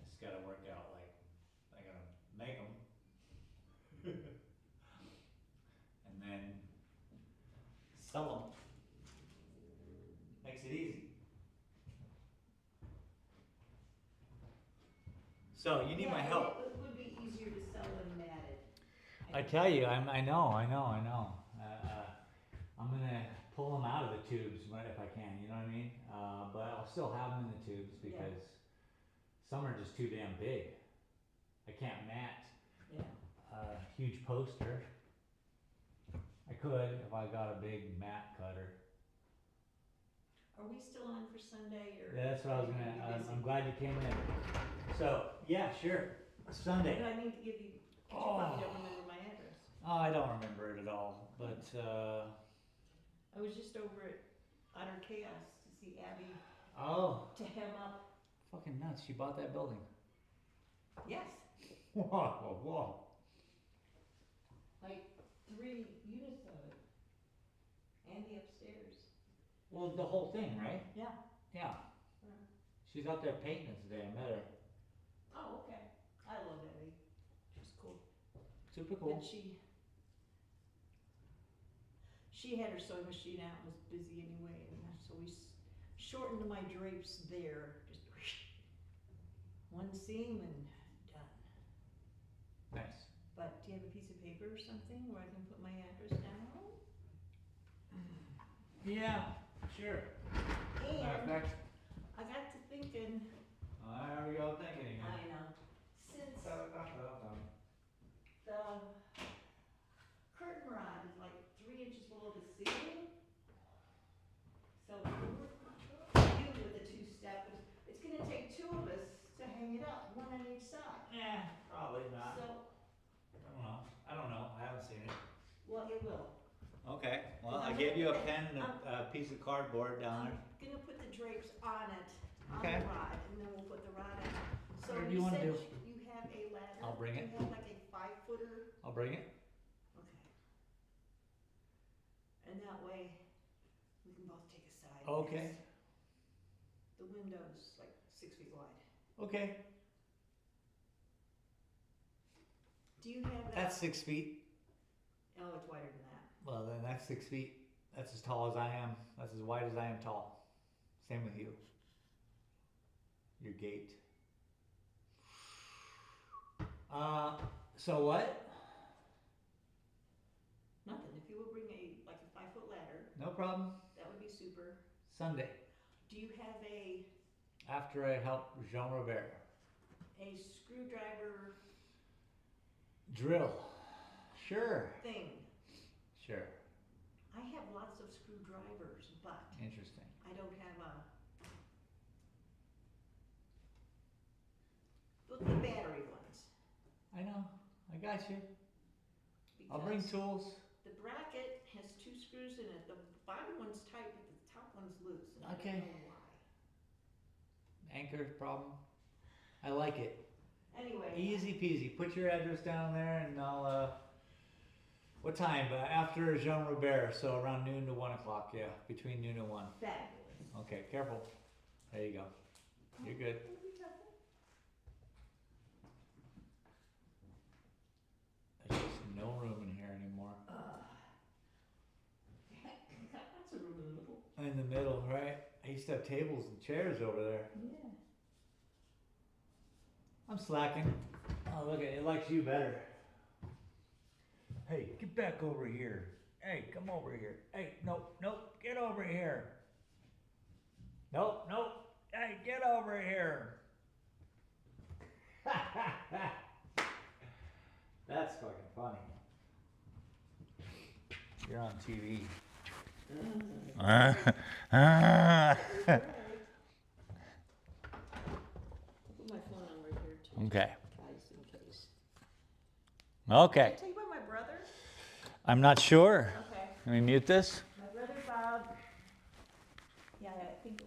It's got to work out like I gotta make them, and then sell them. Makes it easy. So you need my help. It would be easier to sell them matted. I tell you, I know. I'm gonna pull them out of the tubes if I can. You know what I mean? But I'll still have them in the tubes because some are just too damn big. I can't mat a huge poster. I could if I got a big mat cutter. Are we still on for Sunday or? Yeah, that's what I was are you gonna. busy? I'm glad you came in. So yeah, sure. Sunday. But I need to give you, 'cause you probably don't remember my address. Oh, I don't remember it at all. But I was just over at Utter Chaos to see Abby, oh, to hem up. fucking nuts! You bought that building. Yes, Whoa. like 3 units of it. And the upstairs. Well, the whole thing, right? Yeah. Yeah. She's out there painting it today. I met her. Oh, okay. I love Abby. She's cool. Super cool. But she had her sewing machine out and was busy anyway, and so we shortened my drapes there, just one seam and done. Nice. But do you have a piece of paper or something where I can put my address down? Yeah, sure. Matter of And fact, I got to thinking, there we go thinking again. I know, since the curtain rod is like 3 inches below the ceiling, so we're dealing with the 2-step. It's gonna take 2 of us to hang it up, one on each side. Probably not. So, I don't know. I haven't seen it. well, it will. Okay. Well, I I'm gave you a gonna- pen and a piece of cardboard down there. I'm gonna put the drapes on it, on Okay. the rod, and then we'll put the rod on. So Whatever you you wanna said do. you have a ladder I'll bring it. Do you have like a 5-footer? I'll bring it. Okay. And that way, we can both take a side. Okay. because The window's like 6 feet wide. Okay. Do you have that? That's 6 feet. Oh, it's wider than that. Well, then that's 6 feet. That's as tall as I am. That's as wide as I am tall. Same with you. Your gate. So what? Nothing. If you would bring like a 5-foot ladder, No problem. that would be super. Sunday. Do you have a After I help Jean Robert. screwdriver Drill. Sure. thing? Sure. I have lots of screwdrivers, but Interesting. I don't have the battery ones. I know. I got you. I'll bring because tools. The bracket has 2 screws in it. The bottom one's tight, but the top one's loose. And Okay. I don't know why. Anchor problem. I like it. Anyway. Easy peasy. Put your address down there and I'll, what time? After Jean Robert, so around noon to 1 o'clock, yeah. Between noon and 1. Fabulous. Okay, careful. There you go. You're good. There's just no room in here anymore. That's a room in the middle. In the middle, right? I used to have tables and chairs over there. Yeah. I'm slacking. Oh, look at it. It likes you better. Hey, get back over here. Hey, come over here. Hey, nope, nope, get over here. Nope, nope. Hey, get over here. That's fucking funny. You're on TV. Put my phone number here too. Okay. Guys, in case. Okay. Did I tell you about my brother? I'm not sure. Okay. Can we mute this? My brother Bob. Yeah, I think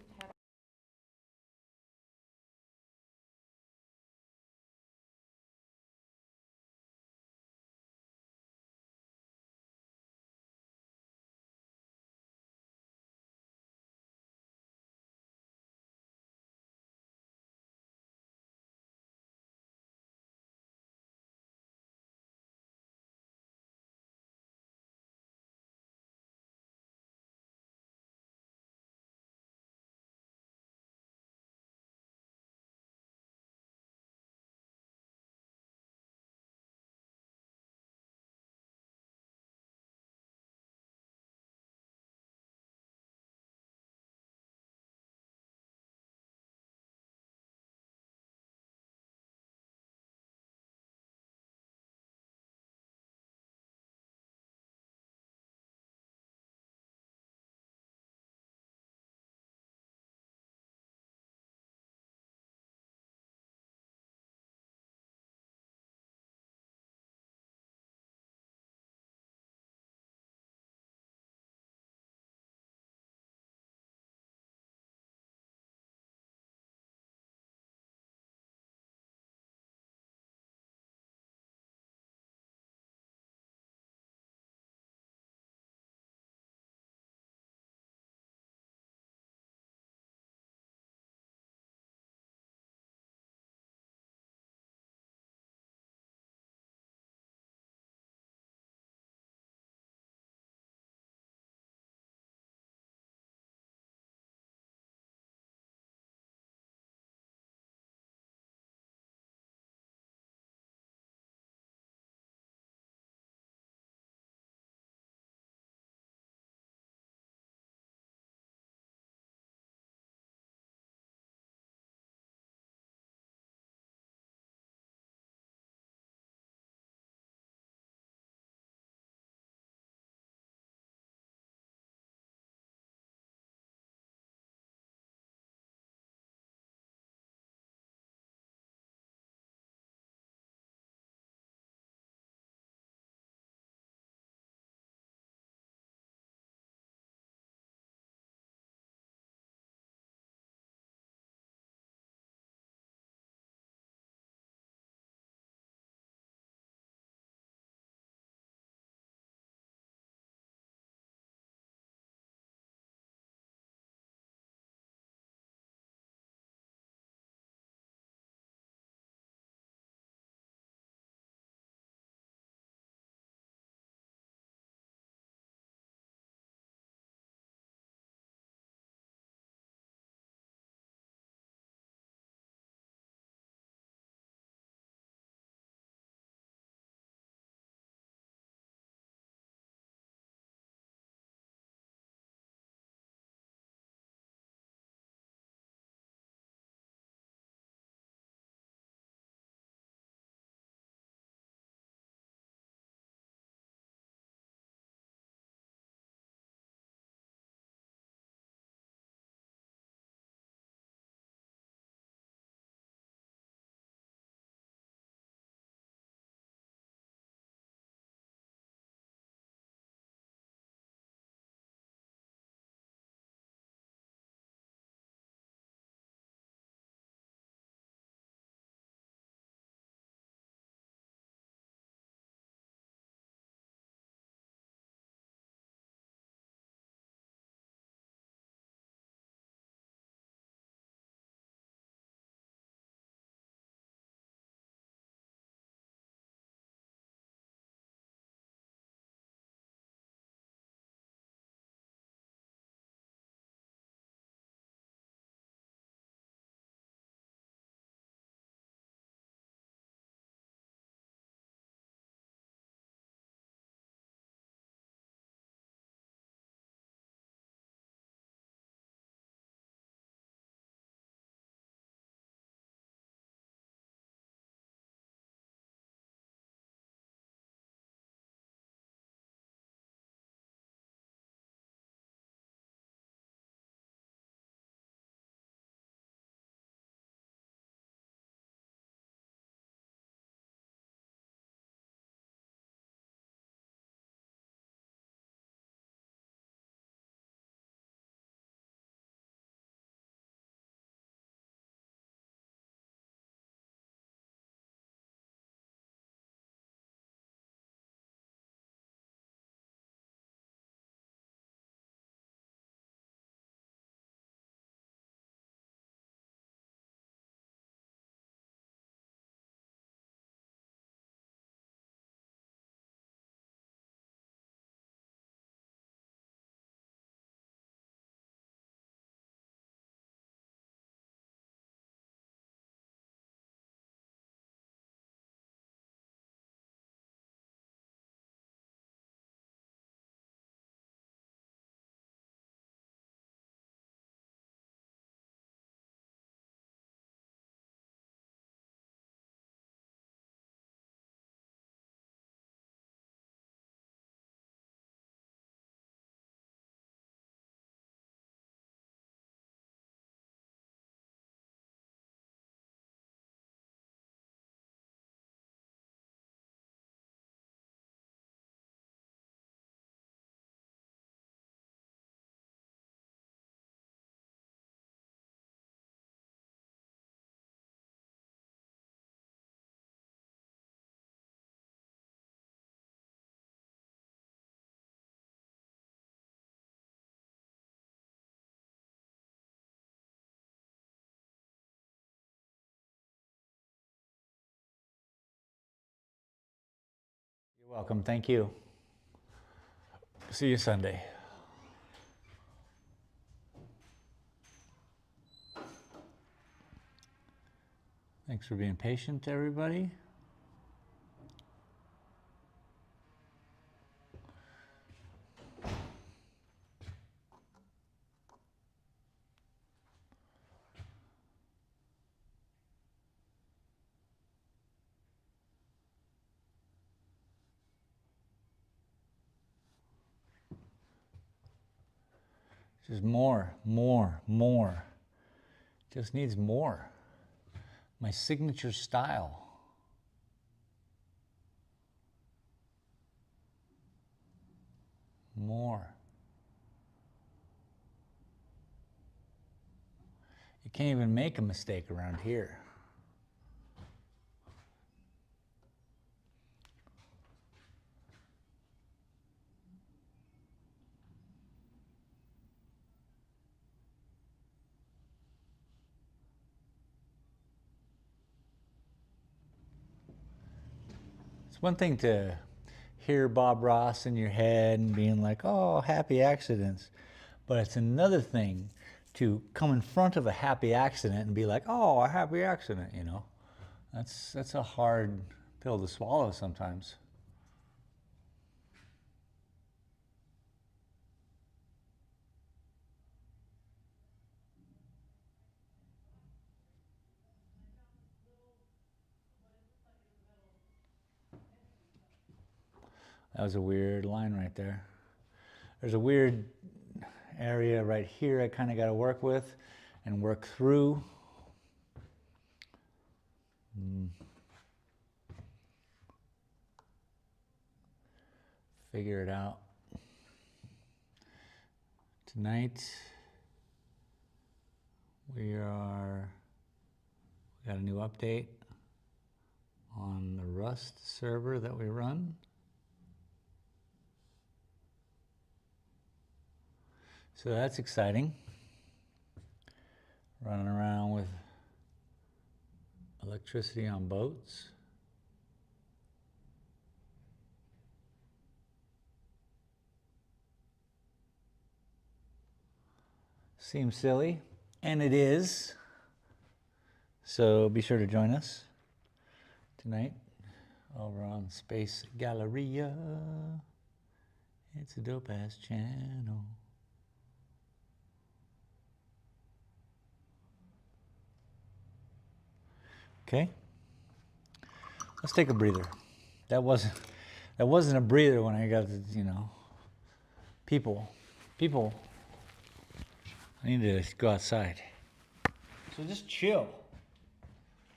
You're welcome. Thank you. See you Sunday. Thanks for being patient, everybody. Just more. Just needs more. My signature style. More. You can't even make a mistake around here. It's one thing to hear Bob Ross in your head and being like, oh, happy accidents. But it's another thing to come in front of a happy accident and be like, oh, a happy accident, you know. That's a hard pill to swallow sometimes. That was a weird line right there. There's a weird area right here I kind of got to work with and work through. Figure it out. Tonight we got a new update on the Rust server that we run. So that's exciting. Running around with electricity on boats. Seems silly, and it is. So be sure to join us tonight over on Space Galleria. It's a dope-ass channel. Okay, let's take a breather. That wasn't a breather when I got to, people. I need to go outside. So just chill.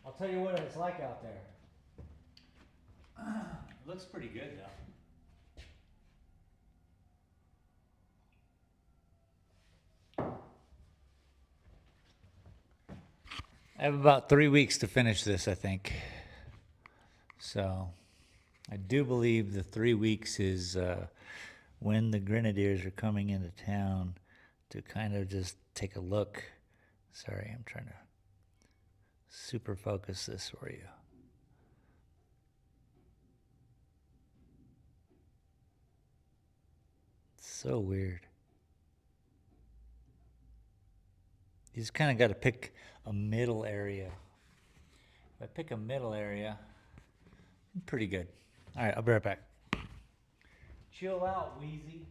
I'll tell you what it's like out there. It looks pretty good though. I have about 3 weeks to finish this, I think. So I do believe the 3 weeks is when the Grenadiers are coming into town to kind of just take a look. Sorry, I'm trying to super focus this for you. It's so weird. You just kind of got to pick a middle area. If I pick a middle area, I'm pretty good. All right, I'll be right back. Chill out, Wheezy.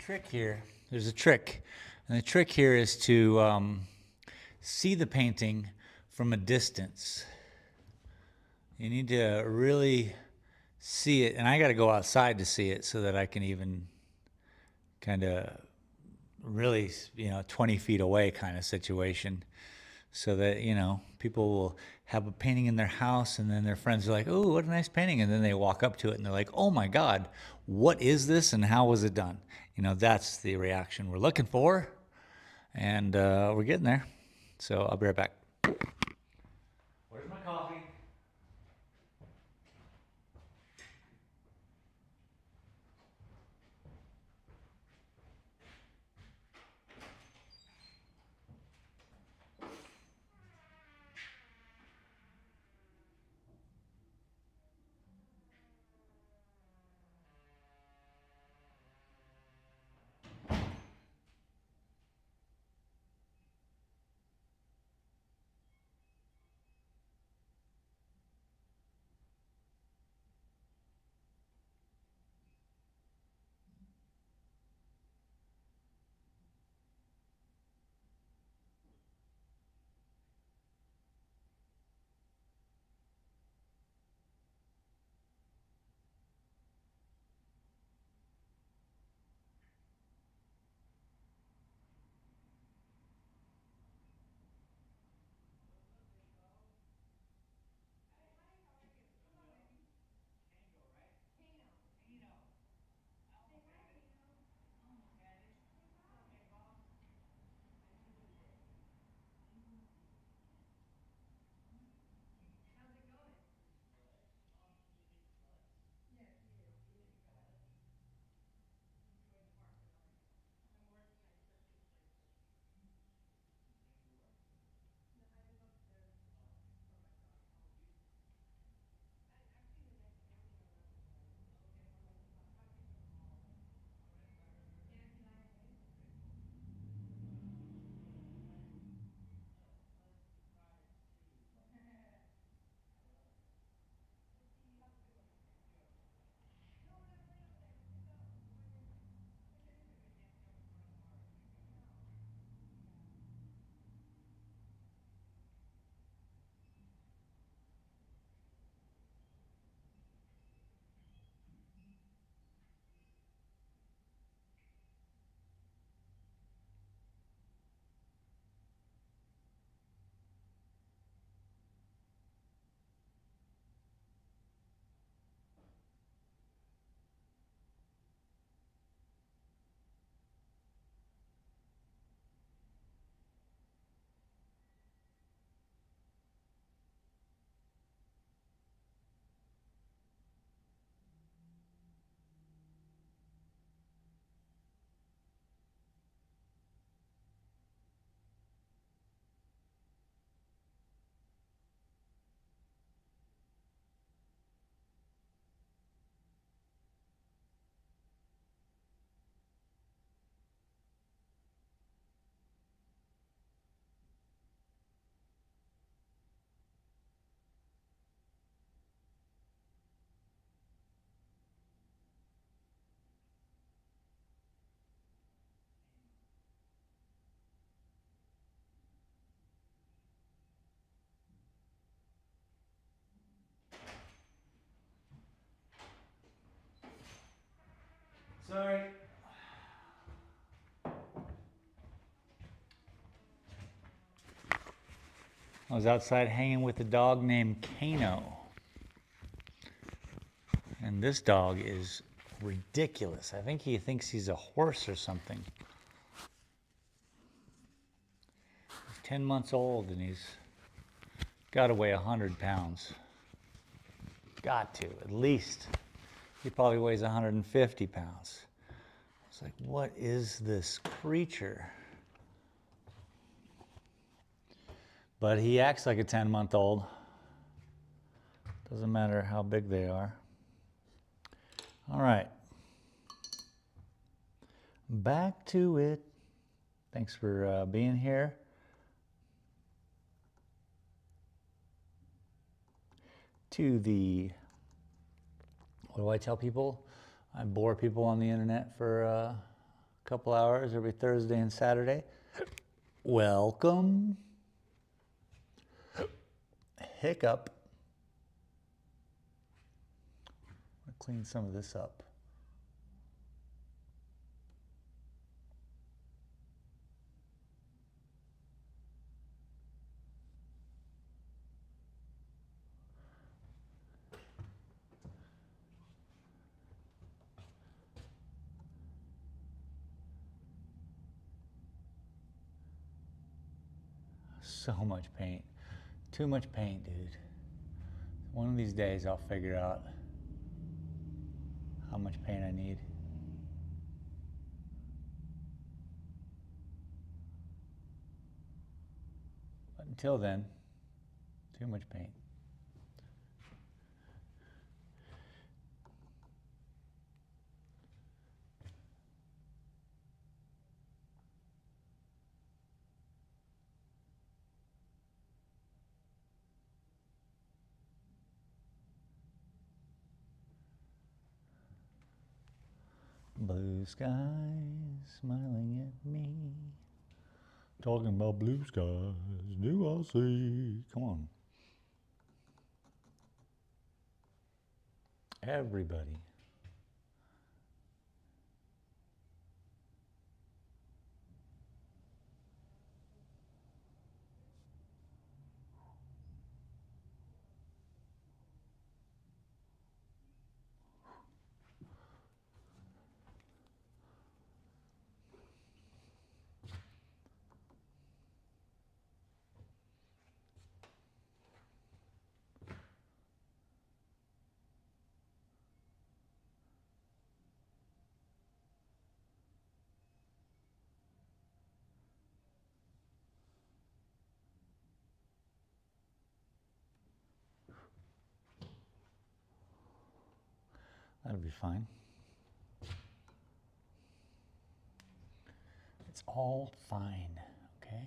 trick here. There's a trick. And the trick here is to see the painting from a distance. You need to really see it. And I got to go outside to see it so that I can even kind of really, 20 feet away kind of situation. So that, people will have a painting in their house and then their friends are like, oh, what a nice painting. And then they walk up to it and they're like, oh my God, what is this and how was it done? That's the reaction we're looking for. And we're getting there. So I'll be right back. Where's my coffee? Sorry. I was outside hanging with a dog named Kano. And this dog is ridiculous. I think he thinks he's a horse or something. He's 10 months old and he's got to weigh 100 pounds. Got to, at least. He probably weighs 150 pounds. It's like, what is this creature? But he acts like a 10-month-old. Doesn't matter how big they are. All right. Back to it. Thanks for being here. To the, what do I tell people? I bore people on the internet for couple hours every Thursday and Saturday. Welcome. Hiccup. I'll clean some of this up. So much paint. Too much paint, dude. One of these days I'll figure out how much paint I need. But until then, too much paint. Blue skies smiling at me. Talking about blue skies, do I see? Come on. Everybody. That'll be fine. It's all fine, okay?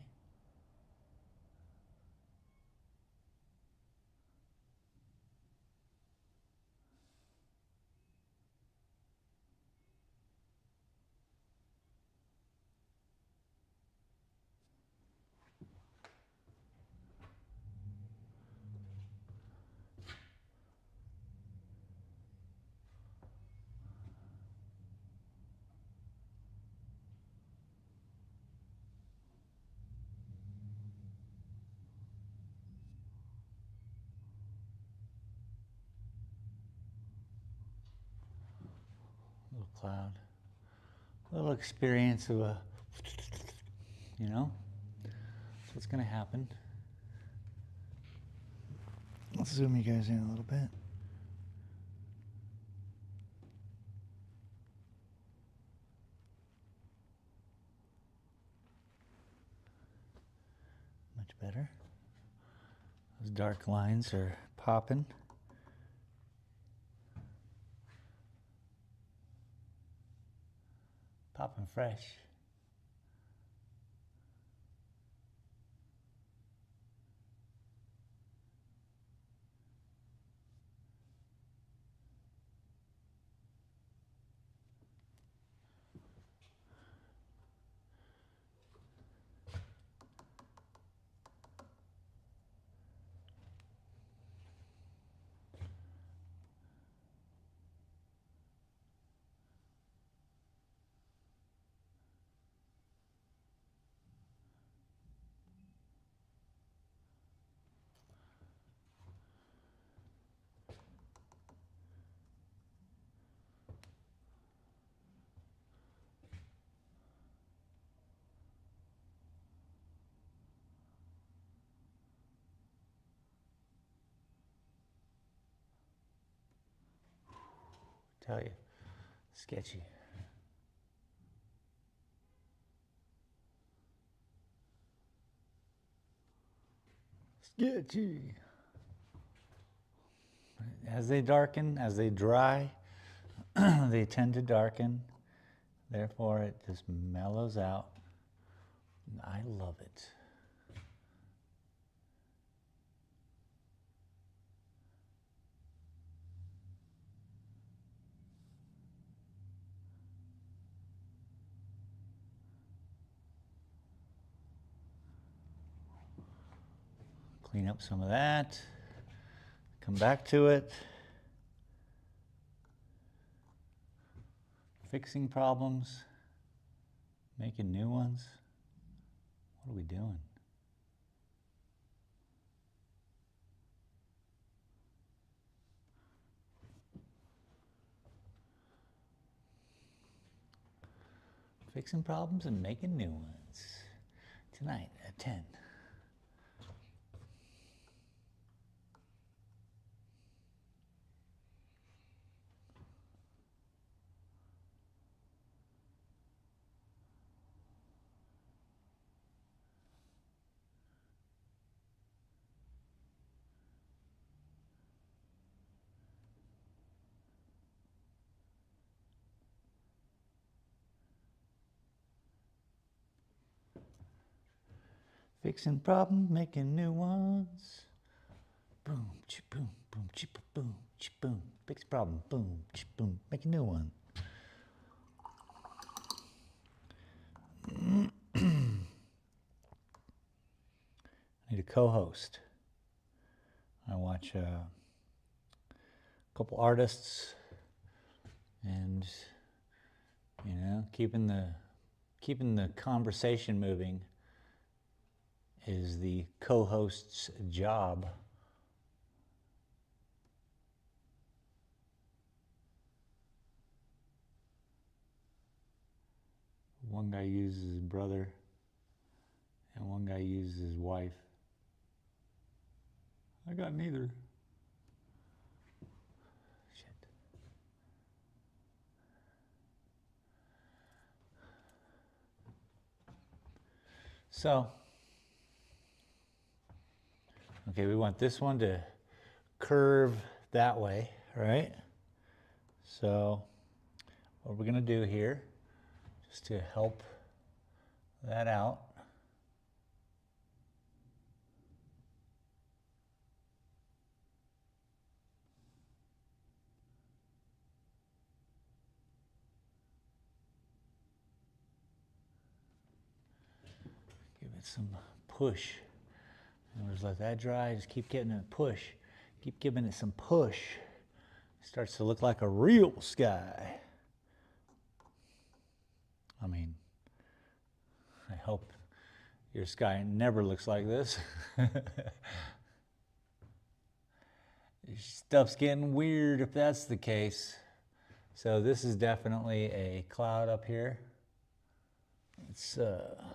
Little cloud. A little experience of a, you know? That's what's gonna happen. Let's zoom you guys in a little bit. Much better. Those dark lines are popping. Popping fresh. Tell you, sketchy. Sketchy. As they darken, as they dry, they tend to darken. Therefore, it just mellows out. I love it. Clean up some of that. Come back to it. Fixing problems. Making new ones. What are we doing? Fixing problems and making new ones. Tonight at 10. Fixing problems, making new ones. Boom, chi boom, boom, chi boom, chi boom. Fix problem, boom, chi boom, make a new one. I need a co-host. I watch a couple artists, and you know, keeping the conversation moving is the co-host's job. One guy uses his brother, and one guy uses his wife. I got neither. Shit. So, okay, we want this one to curve that way, right? So, what we're gonna do here, just to help that out, give it some push. And just let that dry, just keep getting a push. Keep giving it some push. It starts to look like a real sky. I mean, I hope your sky never looks like this. Stuff's getting weird if that's the case. So this is definitely a cloud up here. It's okay.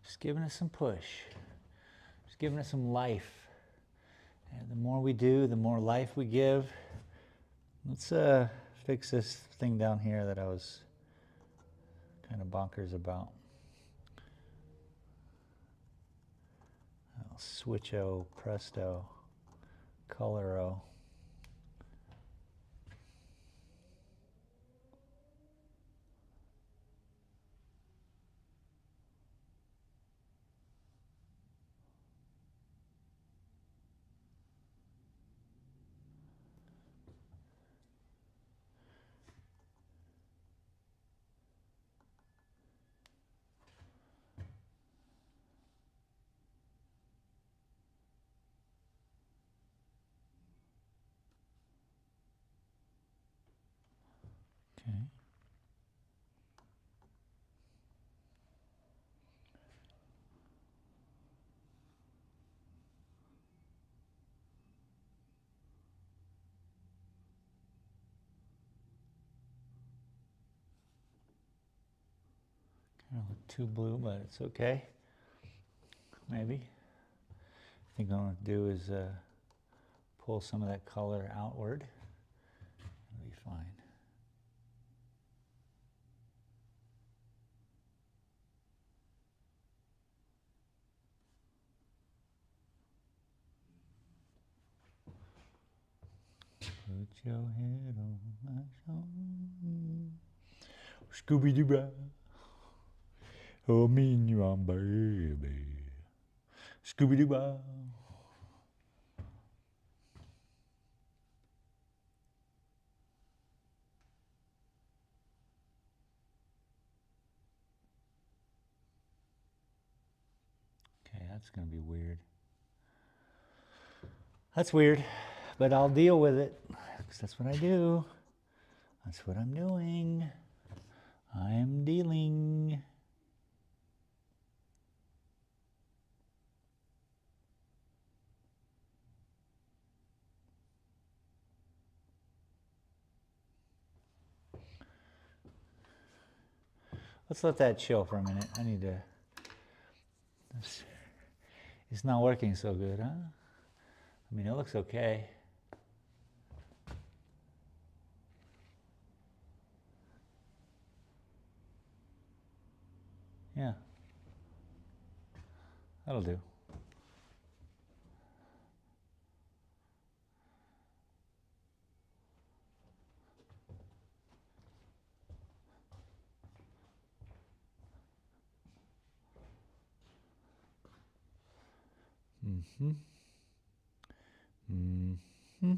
Just giving it some push. Just giving it some life. And the more we do, the more life we give. Let's fix this thing down here that I was kind of bonkers about. Switcho, presto, coloro. Okay. Kind of look too blue, but it's okay. Maybe. I think what I'm going to do is pull some of that color outward. It'll be fine. Put your head on my shoulder. Scooby-Doo. Oh, me and you, baby. Scooby-Doo. Okay, that's going to be weird. That's weird, but I'll deal with it, because that's what I do. That's what I'm doing. I'm dealing. Let's let that chill for a minute. I need to... It's not working so good, huh? I mean, it looks okay. Yeah. That'll do. Mm-hmm. Mm-hmm.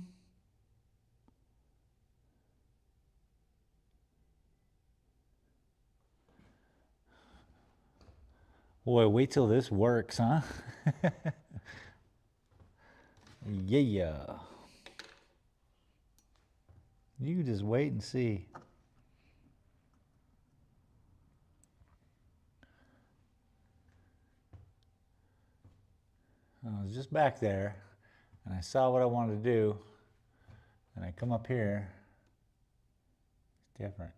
Boy, wait till this works, huh? Yeah. You just wait and see. I was just back there, and I saw what I wanted to do, and I come up here. It's different.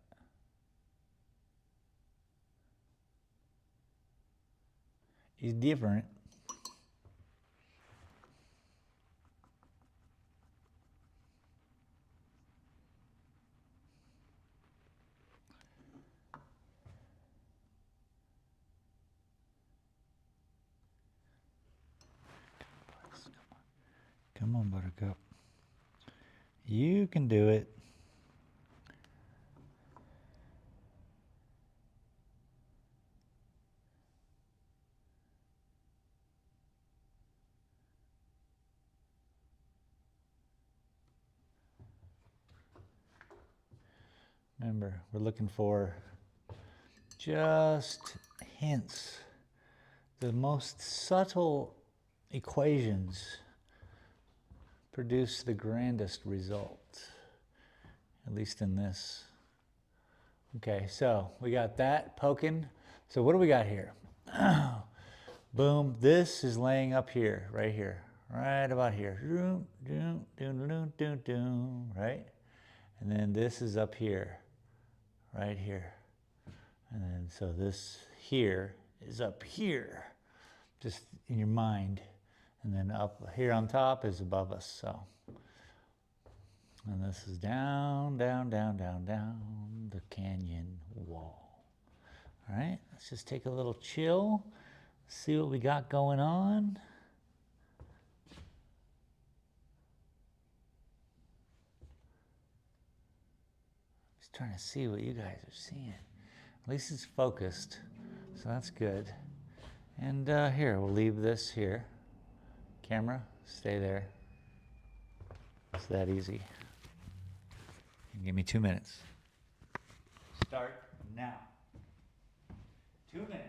It's different. Come on, Buttercup. You can do it. Remember, we're looking for just hints. The most subtle equations produce the grandest result, at least in this. Okay, so we got that poking. So what do we got here? Boom, this is laying up here, right about here, right? And then this is up here, right here. And then so this here is up here, just in your mind. And then up here on top is above us, so. And this is down, down, down, down, down the canyon wall. All right, let's just take a little chill, see what we got going on. Just trying to see what you guys are seeing. At least it's focused, so that's good. And here, we'll leave this here. Camera, stay there. It's that easy. Give me 2 minutes. Start now. 2 minutes.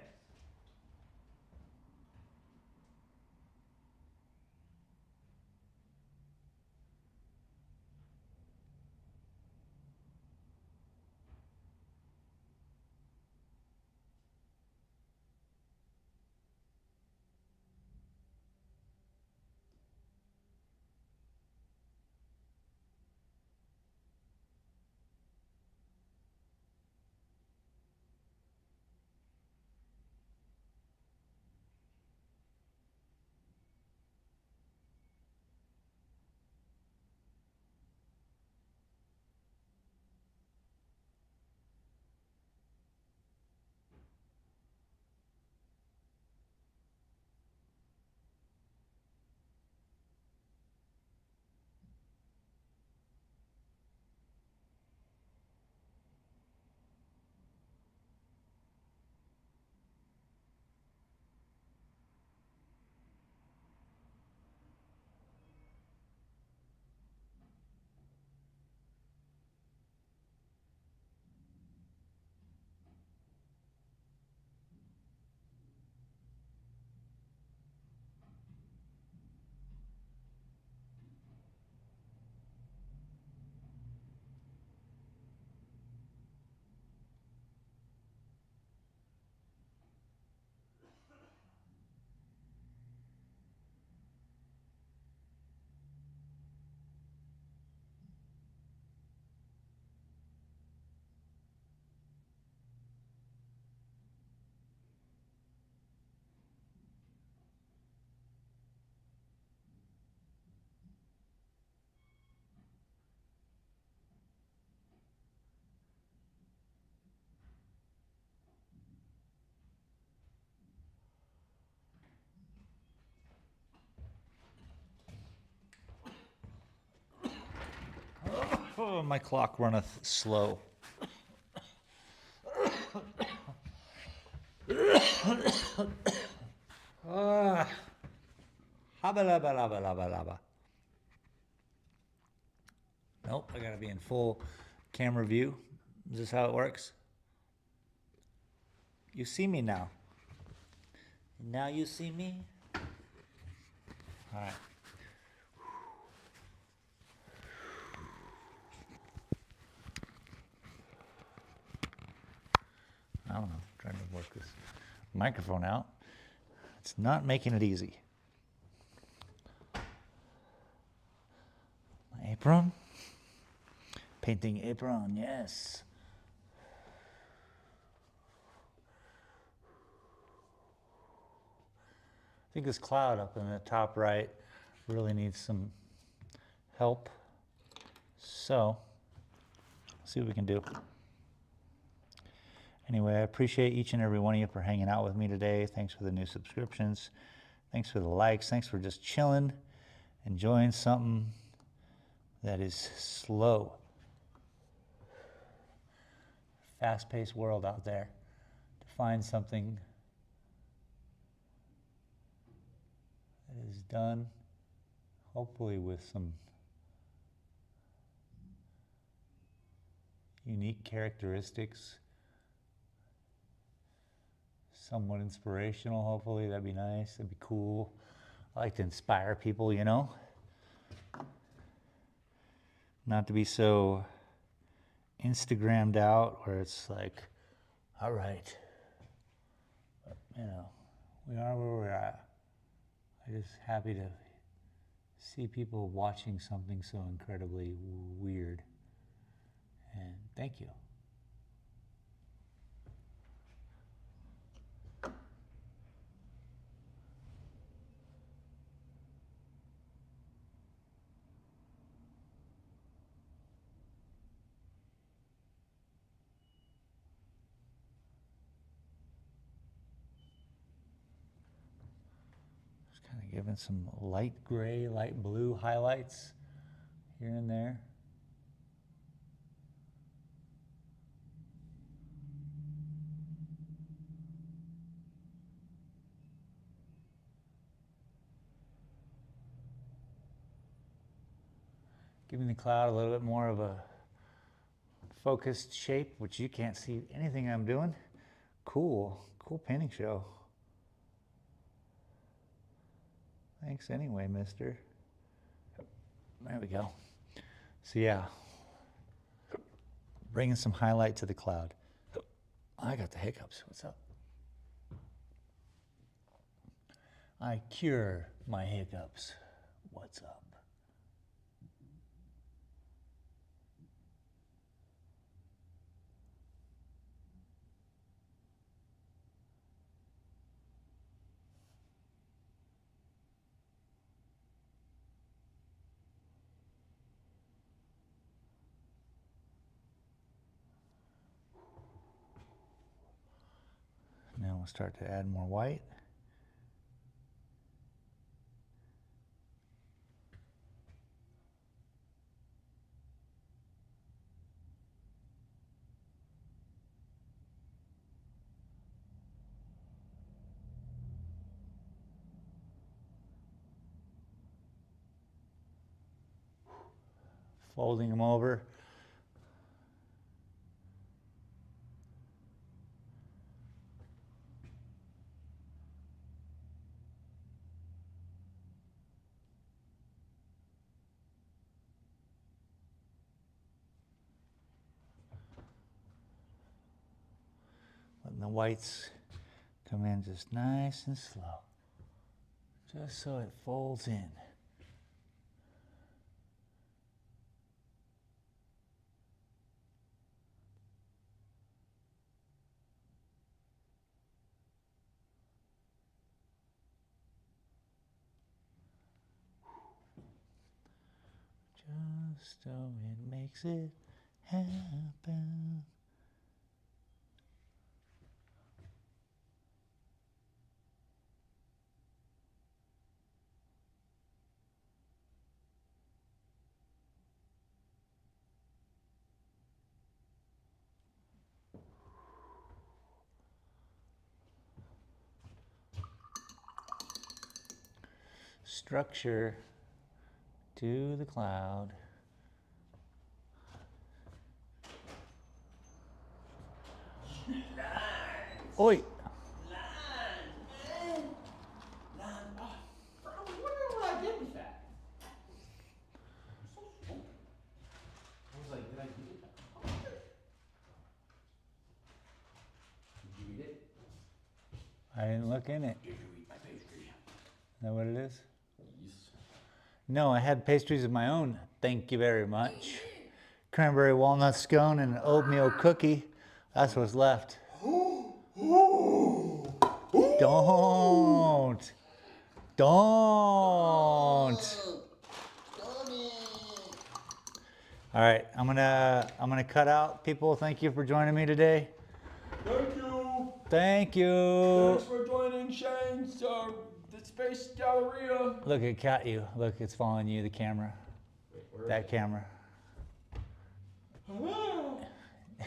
Oh, my clock runneth slow. Ah. Habba labba labba labba labba. Nope, I gotta be in full camera view. Is this how it works? You see me now. Now you see me. All right. I don't know. I'm trying to work this microphone out. It's not making it easy. My apron. Painting apron, yes. I think this cloud up in the top right really needs some help. So, see what we can do. Anyway, I appreciate each and every one of you for hanging out with me today. Thanks for the new subscriptions. Thanks for the likes. Thanks for just chilling, enjoying something that is slow. Fast-paced world out there. To find something that is done, hopefully with some unique characteristics, somewhat inspirational, hopefully. That'd be nice. That'd be cool. I like to inspire people, you know? Not to be so Instagrammed out where it's like, all right, but, you know, we are where we're at. I'm just happy to see people watching something so incredibly weird. And thank you. Just kind of giving some light gray, light blue highlights here and there. Giving the cloud a little bit more of a focused shape, which you can't see anything I'm doing. Cool painting show. Thanks anyway, mister. There we go. So yeah, bringing some highlight to the cloud. I got the hiccups. What's up? I cure my hiccups. What's up? Now we'll start to add more white. Folding them over. Letting the whites come in just nice and slow. Just so it folds in. Just so it makes it happen. structure to the cloud. Oi! I didn't look in it. Did you eat my pastry? Is that what it is? Yes. No, I had pastries of my own. Thank you very much. Cranberry walnut scone and an oatmeal cookie. That's what's left. Don't. Don't. All right, I'm gonna cut out. People, thank you for joining me today. Thank you. Thank you. Thanks for joining Shane's the Space Galleria. Look, it caught you. Look, it's following you, the camera. That camera.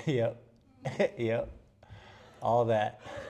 Yep. Yep. All that.